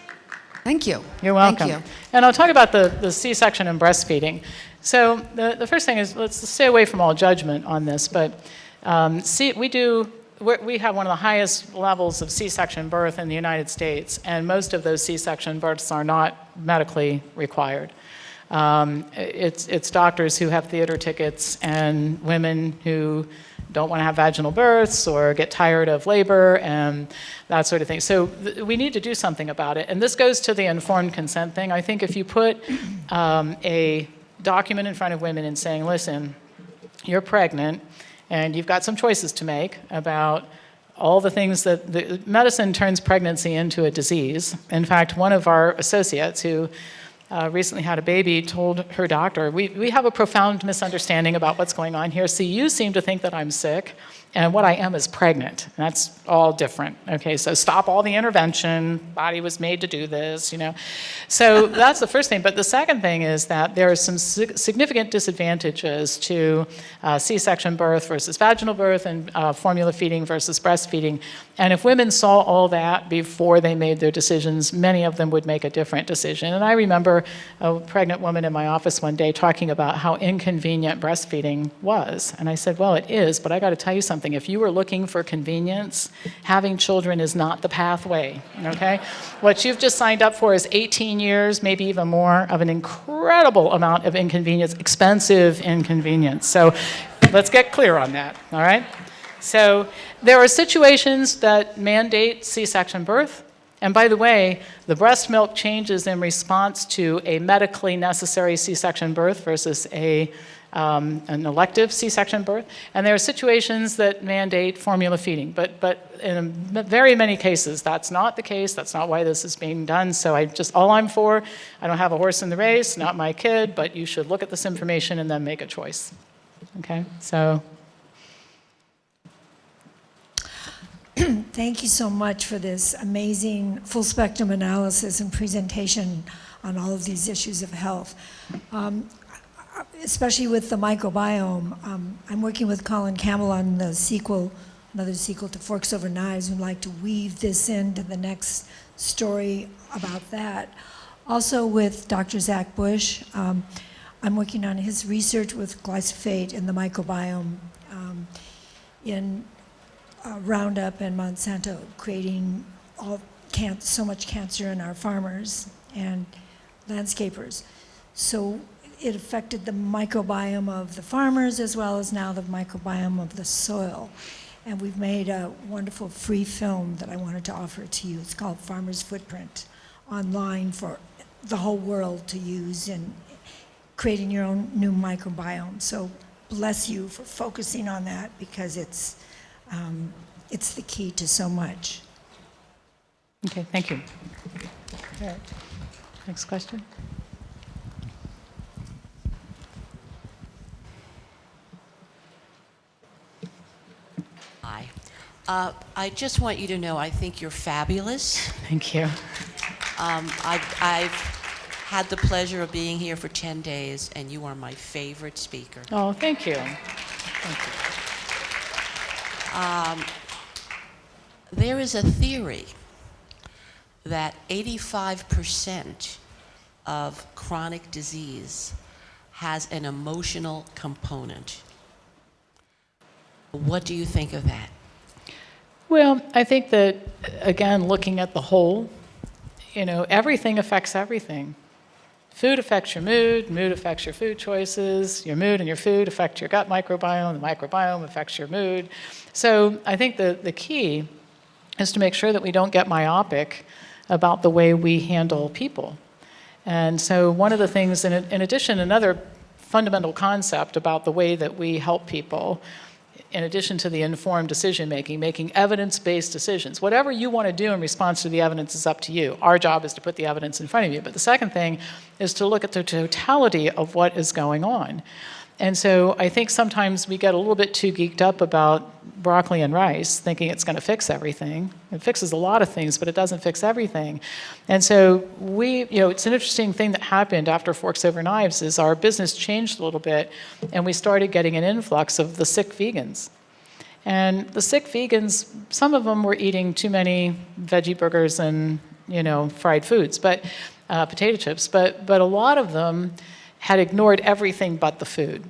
Thank you. You're welcome. Thank you. And I'll talk about the C-section and breastfeeding. So the first thing is, let's stay away from all judgment on this, but we have one of the highest levels of C-section birth in the United States, and most of those C-section births are not medically required. It's doctors who have theater tickets and women who don't want to have vaginal births or get tired of labor and that sort of thing. So we need to do something about it. And this goes to the informed consent thing. I think if you put a document in front of women and saying, listen, you're pregnant and you've got some choices to make about all the things that the medicine turns pregnancy into a disease. In fact, one of our associates who recently had a baby told her doctor, we have a profound misunderstanding about what's going on here. See, you seem to think that I'm sick, and what I am is pregnant. That's all different. Okay, so stop all the intervention. Body was made to do this, you know. So that's the first thing. But the second thing is that there are some significant disadvantages to C-section birth versus vaginal birth and formula feeding versus breastfeeding. And if women saw all that before they made their decisions, many of them would make a different decision. And I remember a pregnant woman in my office one day talking about how inconvenient breastfeeding was. And I said, well, it is, but I got to tell you something. If you were looking for convenience, having children is not the pathway, okay? What you've just signed up for is 18 years, maybe even more, of an incredible amount of inconvenience, expensive inconvenience. So let's get clear on that, all right? So there are situations that mandate C-section birth. And by the way, the breast milk changes in response to a medically necessary C-section birth versus an elective C-section birth. And there are situations that mandate formula feeding. But in very many cases, that's not the case. That's not why this is being done. So I don't have a horse in the race, not my kid, but you should look at this information and then make a choice. Okay, so... Thank you so much for this amazing full spectrum analysis and presentation on all of these issues of health. Especially with the microbiome. I'm working with Colin Campbell on the sequel, another sequel to Forks Over Knives. We'd like to weave this into the next story about that. Also with Dr. Zach Bush, I'm working on his research with glyphosate in the microbiome in Roundup and Monsanto, creating so much cancer in our farmers and landscapers. So it affected the microbiome of the farmers as well as now the microbiome of the soil. And we've made a wonderful free film that I wanted to offer to you. It's called Farmer's Footprint, online for the whole world to use in creating your own new microbiome. So bless you for focusing on that, because it's the key to so much. Okay, thank you. All right. Next question. Hi. I just want you to know I think you're fabulous. Thank you. I've had the pleasure of being here for 10 days, and you are my favorite speaker. Oh, thank you. Thank you. There is a theory that 85% of chronic disease has an emotional component. What do you think of that? Well, I think that, again, looking at the whole, everything affects everything. Food affects your mood affects your food choices, your mood and your food affect your gut microbiome, the microbiome affects your mood. So I think the key is to make sure that we don't get myopic about the way we handle people. And so one of the things, in addition, another fundamental concept about the way that we help people, in addition to the informed decision-making, making evidence-based decisions. Whatever you want to do in response to the evidence is up to you. Our job is to put the evidence in front of you. But the second thing is to look at the totality of what is going on. And so I think sometimes we get a little bit too geeked up about broccoli and rice, thinking it's going to fix everything. It fixes a lot of things, but it doesn't fix everything. And so it's an interesting thing that happened after Forks Over Knives is our business changed a little bit, and we started getting an influx of the sick vegans. And the sick vegans, some of them were eating too many veggie burgers and, fried foods, but potato chips, but a lot of them had ignored everything but the food.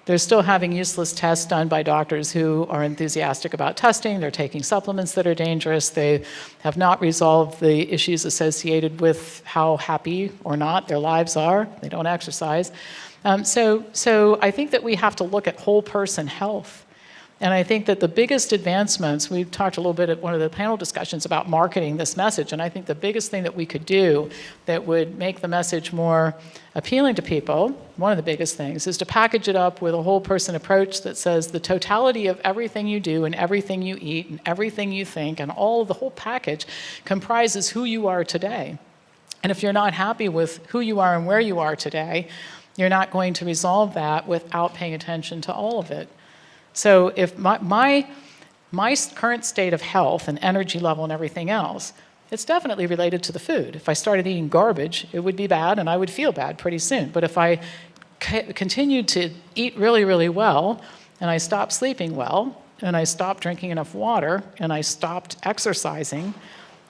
They're still having useless tests done by doctors who are enthusiastic about testing. They're taking supplements that are dangerous. They have not resolved the issues associated with how happy or not their lives are. They don't exercise. So I think that we have to look at whole person health. And I think that the biggest advancements, we talked a little bit at one of the panel discussions about marketing this message, and I think the biggest thing that we could do that would make the message more appealing to people, one of the biggest things, is to package it up with a whole person approach that says the totality of everything you do and everything you eat and everything you think and all of the whole package comprises who you are today. And if you're not happy with who you are and where you are today, you're not going to resolve that without paying attention to all of it. So if my current state of health and energy level and everything else, it's definitely related to the food. If I started eating garbage, it would be bad and I would feel bad pretty soon. But if I continued to eat really, really well, and I stopped sleeping well, and I stopped drinking enough water, and I stopped exercising,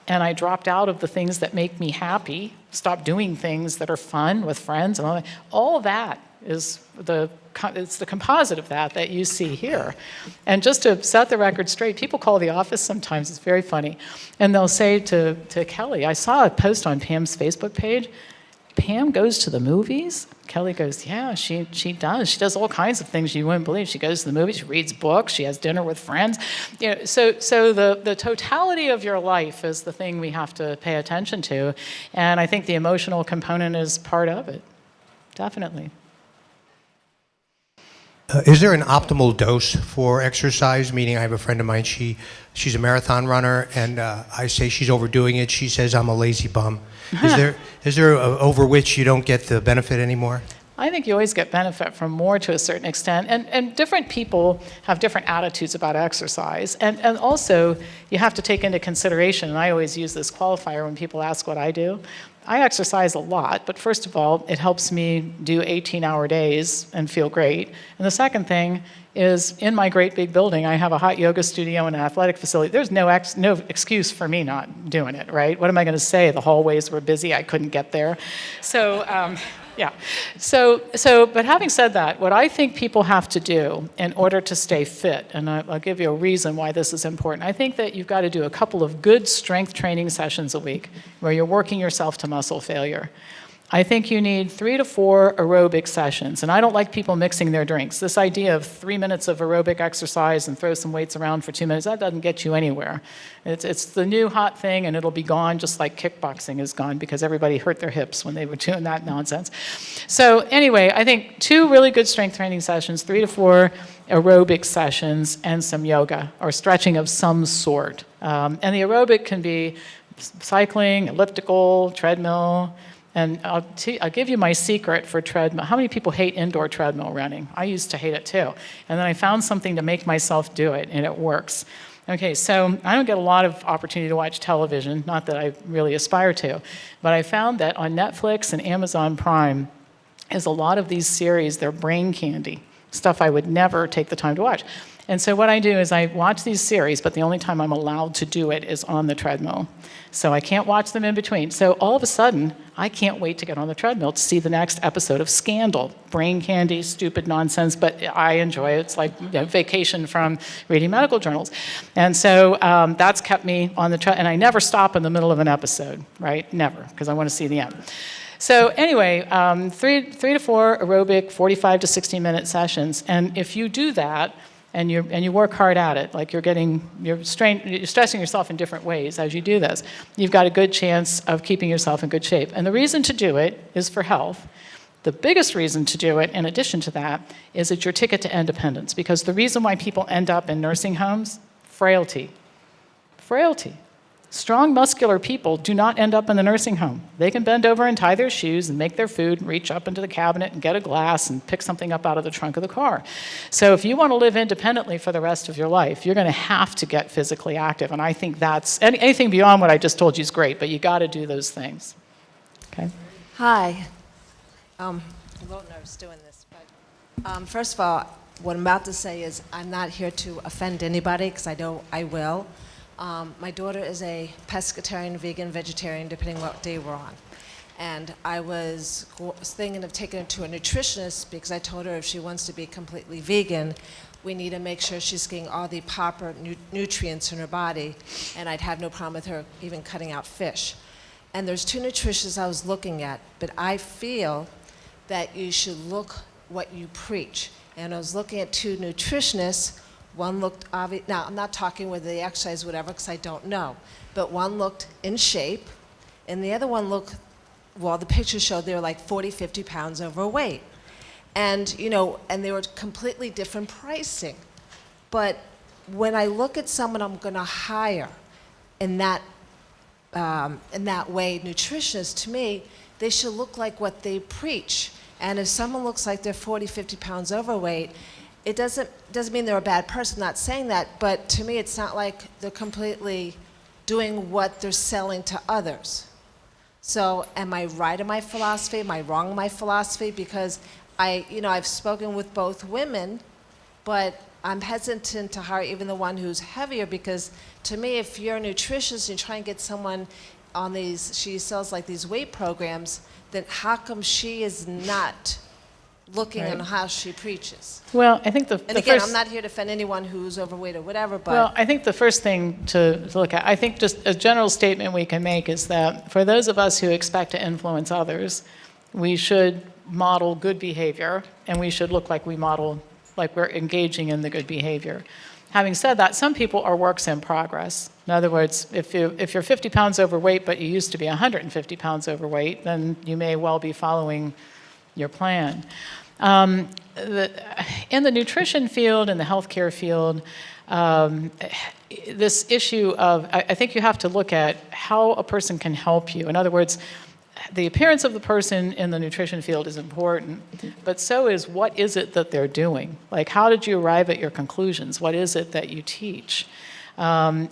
and I dropped out of the things that make me happy, stopped doing things that are fun with friends, and all that is it's the composite of that you see here. And just to set the record straight, people call the office sometimes, it's very funny, and they'll say to Kelly, I saw a post on Pam's Facebook page, Pam goes to the movies? Kelly goes, yeah, she does. She does all kinds of things you wouldn't believe. She goes to the movies, she reads books, she has dinner with friends. So the totality of your life is the thing we have to pay attention to, and I think the emotional component is part of it, definitely. Is there an optimal dose for exercise? Meaning, I have a friend of mine, she's a marathon runner, and I say she's overdoing it. She says, I'm a lazy bum. Is there over which you don't get the benefit anymore? I think you always get benefit from more to a certain extent. And different people have different attitudes about exercise. And also, you have to take into consideration, and I always use this qualifier when people ask what I do. I exercise a lot, but first of all, it helps me do 18-hour days and feel great. And the second thing is, in my great big building, I have a hot yoga studio and an athletic facility. There's no excuse for me not doing it, right? What am I going to say? The hallways were busy, I couldn't get there. So, yeah. But having said that, what I think people have to do in order to stay fit, and I'll give you a reason why this is important. I think that you've got to do a couple of good strength training sessions a week where you're working yourself to muscle failure. I think you need 3 to 4 aerobic sessions, and I don't like people mixing their drinks. This idea of 3 minutes of aerobic exercise and throw some weights around for 2 minutes, that doesn't get you anywhere. It's the new hot thing, and it'll be gone just like kickboxing is gone because everybody hurt their hips when they were doing that nonsense. So anyway, I think 2 really good strength training sessions, 3 to 4 aerobic sessions, and some yoga or stretching of some sort. And the aerobic can be cycling, elliptical, treadmill. And I'll give you my secret for treadmill. How many people hate indoor treadmill running? I used to hate it too. And then I found something to make myself do it, and it works. Okay, so I don't get a lot of opportunity to watch television, not that I really aspire to, but I found that on Netflix and Amazon Prime is a lot of these series, they're brain candy, stuff I would never take the time to watch. And so what I do is I watch these series, but the only time I'm allowed to do it is on the treadmill. So I can't watch them in between. So all of a sudden, I can't wait to get on the treadmill to see the next episode of Scandal. Brain candy, stupid nonsense, but I enjoy it. It's like vacation from reading medical journals. And so that's kept me on the treadmill. And I never stop in the middle of an episode, right? Never, because I want to see the end. So anyway, 3 to 4 aerobic, 45 to 60-minute sessions. And if you do that, and you work hard at it, like you're stressing yourself in different ways as you do this, you've got a good chance of keeping yourself in good shape. And the reason to do it is for health. The biggest reason to do it, in addition to that, is it's your ticket to independence. Because the reason why people end up in nursing homes, frailty. Frailty. Strong, muscular people do not end up in the nursing home. They can bend over and tie their shoes and make their food and reach up into the cabinet and get a glass and pick something up out of the trunk of the car. So if you want to live independently for the rest of your life, you're going to have to get physically active. And I think that's, anything beyond what I just told you is great, but you got to do those things. Okay? Hi. I'm a little nervous doing this, but first of all, what I'm about to say is I'm not here to offend anybody, because I know I will. My daughter is a pescatarian, vegan, vegetarian, depending what day we're on. And I was thinking of taking her to a nutritionist, because I told her if she wants to be completely vegan, we need to make sure she's getting all the proper nutrients in her body, and I'd have no problem with her even cutting out fish. And there's 2 nutritionists I was looking at, but I feel that you should look what you preach. And I was looking at 2 nutritionists. One looked obvious. Now, I'm not talking whether they exercise, whatever, because I don't know. But one looked in shape, and the other one looked, well, the pictures showed they were like 40, 50 pounds overweight. And, and they were completely different pricing. But when I look at someone I'm going to hire in that way, nutritionists, to me, they should look like what they preach. And if someone looks like they're 40, 50 pounds overweight, it doesn't mean they're a bad person, not saying that, but to me it's not like they're completely doing what they're selling to others. So am I right in my philosophy? Am I wrong in my philosophy? Because I've spoken with both women, but I'm hesitant to hire even the one who's heavier, because to me, if you're a nutritionist and you try and get someone on these, she sells like these weight programs, then how come she is not looking on how she preaches? Well, I think and again, I'm not here to offend anyone who's overweight or whatever, but... Well, I think the first thing to look at, I think just a general statement we can make is that for those of us who expect to influence others, we should model good behavior, and we should look like we're engaging in the good behavior. Having said that, some people are works in progress. In other words, if you're 50 pounds overweight, but you used to be 150 pounds overweight, then you may well be following your plan. In the nutrition field, in the healthcare field, this issue of, I think you have to look at how a person can help you. In other words, the appearance of the person in the nutrition field is important, but so is what is it that they're doing? Like, how did you arrive at your conclusions? What is it that you teach? In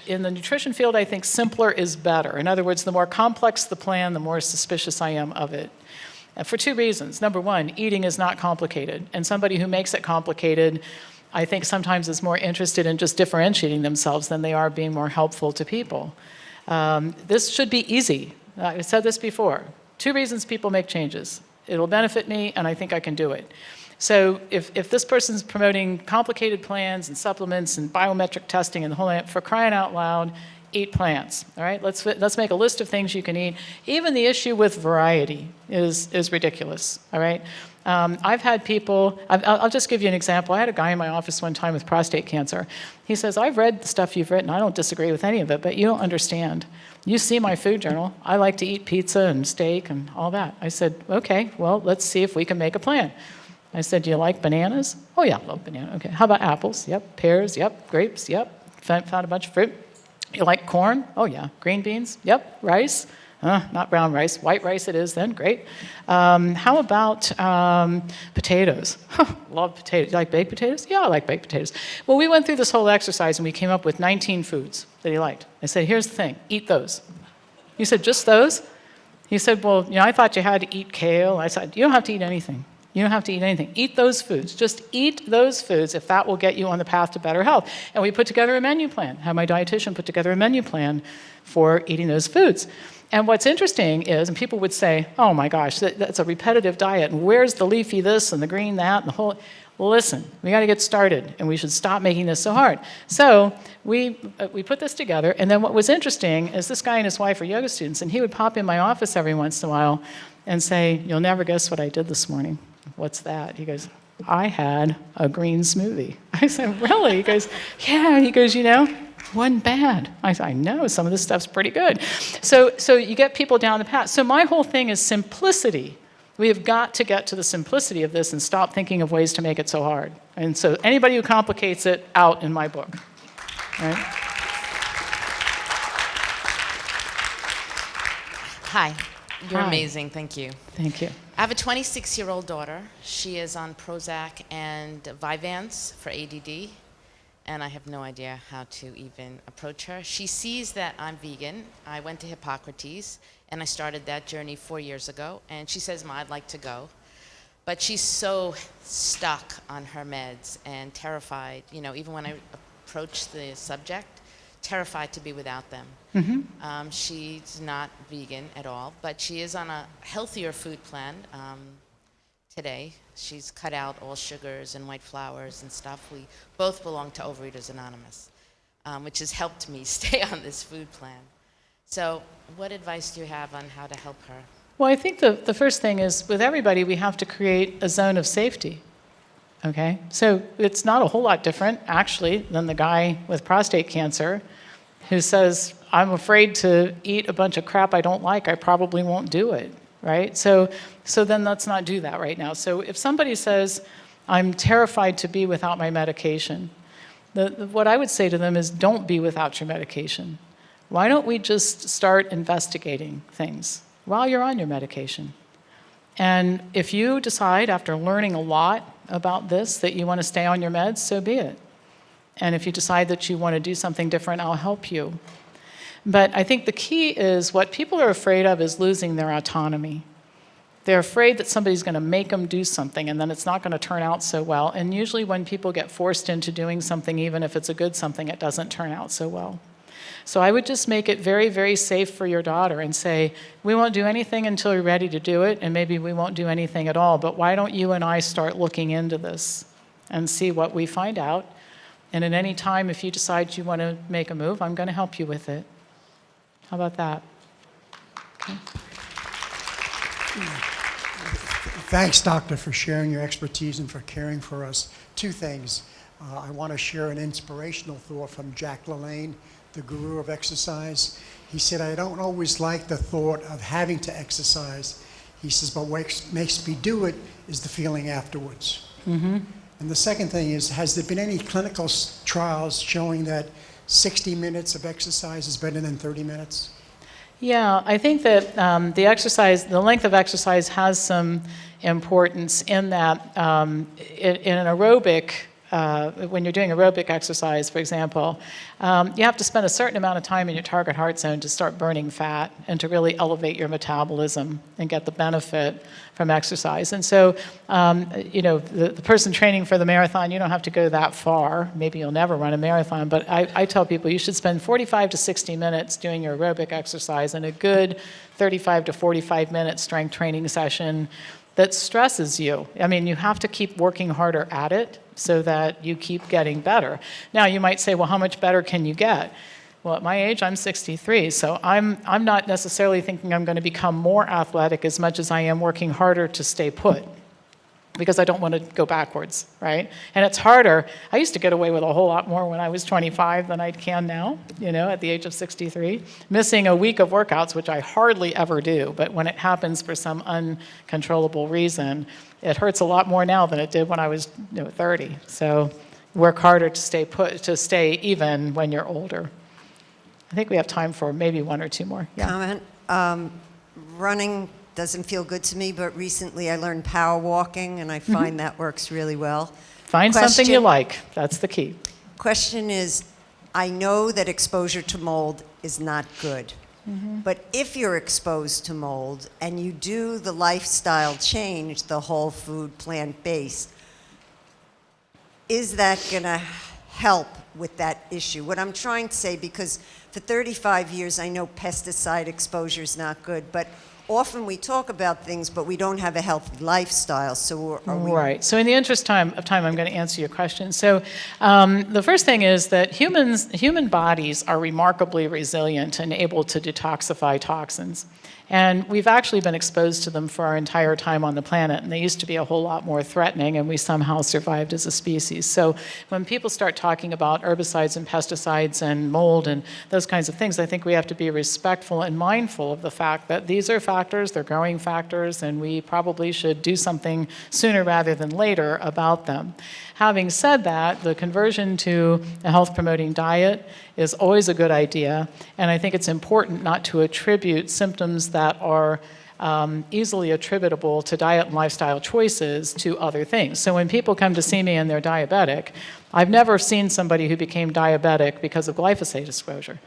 the nutrition field, I think simpler is better. In other words, the more complex the plan, the more suspicious I am of it. And for 2 reasons. Number 1, eating is not complicated. And somebody who makes it complicated, I think sometimes is more interested in just differentiating themselves than they are being more helpful to people. This should be easy. I've said this before. 2 reasons people make changes. It'll benefit me, and I think I can do it. So if this person's promoting complicated plans and supplements and biometric testing and the whole thing, for crying out loud, eat plants, all right? Let's make a list of things you can eat. Even the issue with variety is ridiculous, all right? I've had people, I'll just give you an example. I had a guy in my office one time with prostate cancer. He says, I've read the stuff you've written. I don't disagree with any of it, but you don't understand. You see my food journal. I like to eat pizza and steak and all that. I said, okay, well, let's see if we can make a plan. I said, do you like bananas? Oh, yeah, I love banana. Okay, how about apples? Yep. Pears? Yep. Grapes? Yep. Found a bunch of fruit. You like corn? Oh, yeah. Green beans? Yep. Rice? Not brown rice. White rice it is then. Great. How about potatoes? Love potatoes. You like baked potatoes? Yeah, I like baked potatoes. Well, we went through this whole exercise, and we came up with 19 foods that he liked. I said, here's the thing. Eat those. He said, just those? He said, well, I thought you had to eat kale. I said, you don't have to eat anything. You don't have to eat anything. Eat those foods. Just eat those foods if that will get you on the path to better health. And we put together a menu plan, have my dietitian put together a menu plan for eating those foods. And what's interesting is, and people would say, oh my gosh, that's a repetitive diet, and where's the leafy this and the green that and the whole... Listen, we got to get started, and we should stop making this so hard. So we put this together, and then what was interesting is this guy and his wife are yoga students, and he would pop in my office every once in a while and say, you'll never guess what I did this morning. What's that? He goes, I had a green smoothie. I said, really? He goes, yeah. He goes, you know, wasn't bad. I said, I know, some of this stuff's pretty good. So you get people down the path. So my whole thing is simplicity. We have got to get to the simplicity of this and stop thinking of ways to make it so hard. And so anybody who complicates it, out in my book. Right? Hi, you're Hi. amazing, thank you. Thank you. I have a 26-year-old daughter. She is on Prozac and Vyvanse for ADD, and I have no idea how to even approach her. She sees that I'm vegan. I went to Hippocrates, and I started that journey 4 years ago, and she says, Ma, I'd like to go. But she's so stuck on her meds and terrified, you know, even when I approach the subject, terrified to be without them. She's not vegan at all, but she is on a healthier food plan today. She's cut out all sugars and white flours and stuff. We both belong to Overeaters Anonymous, which has helped me stay on this food plan. So what advice do you have on how to help her? Well, I think the first thing is, with everybody, we have to create a zone of safety. Okay? So it's not a whole lot different, actually, than the guy with prostate cancer who says, I'm afraid to eat a bunch of crap I don't like, I probably won't do it, right? So then let's not do that right now. So if somebody says, I'm terrified to be without my medication, what I would say to them is, don't be without your medication. Why don't we just start investigating things while you're on your medication? And if you decide, after learning a lot about this, that you want to stay on your meds, so be it. And if you decide that you want to do something different, I'll help you. But I think the key is, what people are afraid of is losing their autonomy. They're afraid that somebody's going to make them do something, and then it's not going to turn out so well. And usually when people get forced into doing something, even if it's a good something, it doesn't turn out so well. So I would just make it very, very safe for your daughter and say, we won't do anything until you're ready to do it, and maybe we won't do anything at all, but why don't you and I start looking into this and see what we find out? And at any time, if you decide you want to make a move, I'm going to help you with it. How about that? Okay. Thanks, Doctor, for sharing your expertise and for caring for us. Two things. I want to share an inspirational thought from Jack LaLanne, the guru of exercise. He said, I don't always like the thought of having to exercise. He says, but what makes me do it is the feeling afterwards. And the second thing is, has there been any clinical trials showing that 60 minutes of exercise is better than 30 minutes? Yeah, I think that the length of exercise has some importance in that in an aerobic, when you're doing aerobic exercise, for example, you have to spend a certain amount of time in your target heart zone to start burning fat and to really elevate your metabolism and get the benefit from exercise. And so, you know, the person training for the marathon, you don't have to go that far. Maybe you'll never run a marathon, but I tell people you should spend 45 to 60 minutes doing your aerobic exercise and a good 35 to 45 minute strength training session that stresses you. I mean, you have to keep working harder at it so that you keep getting better. Now, you might say, well, how much better can you get? Well, at my age, I'm 63, so I'm not necessarily thinking I'm going to become more athletic as much as I am working harder to stay put, because I don't want to go backwards, right? And it's harder. I used to get away with a whole lot more when I was 25 than I can now, you know, at the age of 63. Missing a week of workouts, which I hardly ever do, but when it happens for some uncontrollable reason, it hurts a lot more now than it did when I was 30. So work harder to stay put, to stay even when you're older. I think we have time for maybe one or two more. Yeah. Comment. Running doesn't feel good to me, but recently I learned power walking, and I find that works really well. Find something you like. That's the key. Question is, I know that exposure to mold is not good. But if you're exposed to mold and you do the lifestyle change, the whole food, plant-based, is that going to help with that issue? What I'm trying to say, because for 35 years I know pesticide exposure is not good, but often we talk about things, but we don't have a healthy lifestyle. So are we... Right. So in the interest of time, I'm going to answer your question. So the first thing is that human bodies are remarkably resilient and able to detoxify toxins. And we've actually been exposed to them for our entire time on the planet, and they used to be a whole lot more threatening, and we somehow survived as a species. So when people start talking about herbicides and pesticides and mold and those kinds of things, I think we have to be respectful and mindful of the fact that these are factors, they're growing factors, and we probably should do something sooner rather than later about them. Having said that, the conversion to a health-promoting diet is always a good idea, and I think it's important not to attribute symptoms that are easily attributable to diet and lifestyle choices to other things. So when people come to see me and they're diabetic, I've never seen somebody who became diabetic because of glyphosate exposure.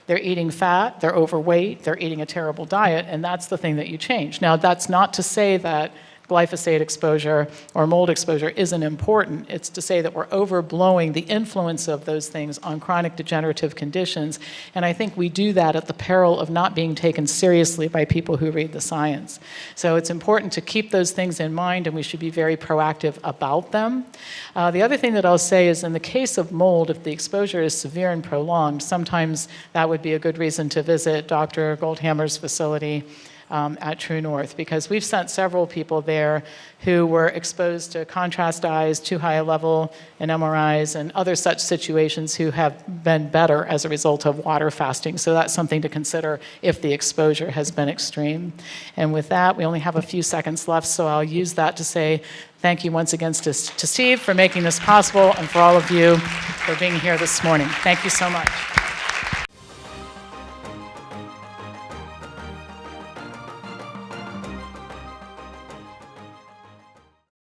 They're eating fat, they're overweight, they're eating a terrible diet, and that's the thing that you change. Now, that's not to say that glyphosate exposure or mold exposure isn't important. It's to say that we're overblowing the influence of those things on chronic degenerative conditions, and I think we do that at the peril of not being taken seriously by people who read the science. So it's important to keep those things in mind, and we should be very proactive about them. The other thing that I'll say is in the case of mold, if the exposure is severe and prolonged, sometimes that would be a good reason to visit Dr. Goldhammer's facility at True North, because we've sent several people there who were exposed to contrast dyes, too high a level in MRIs, and other such situations who have been better as a result of water fasting. So that's something to consider if the exposure has been extreme. And with that, we only have a few seconds left, so I'll use that to say thank you once again to Steve for making this possible, and for all of you for being here this morning. Thank you so much.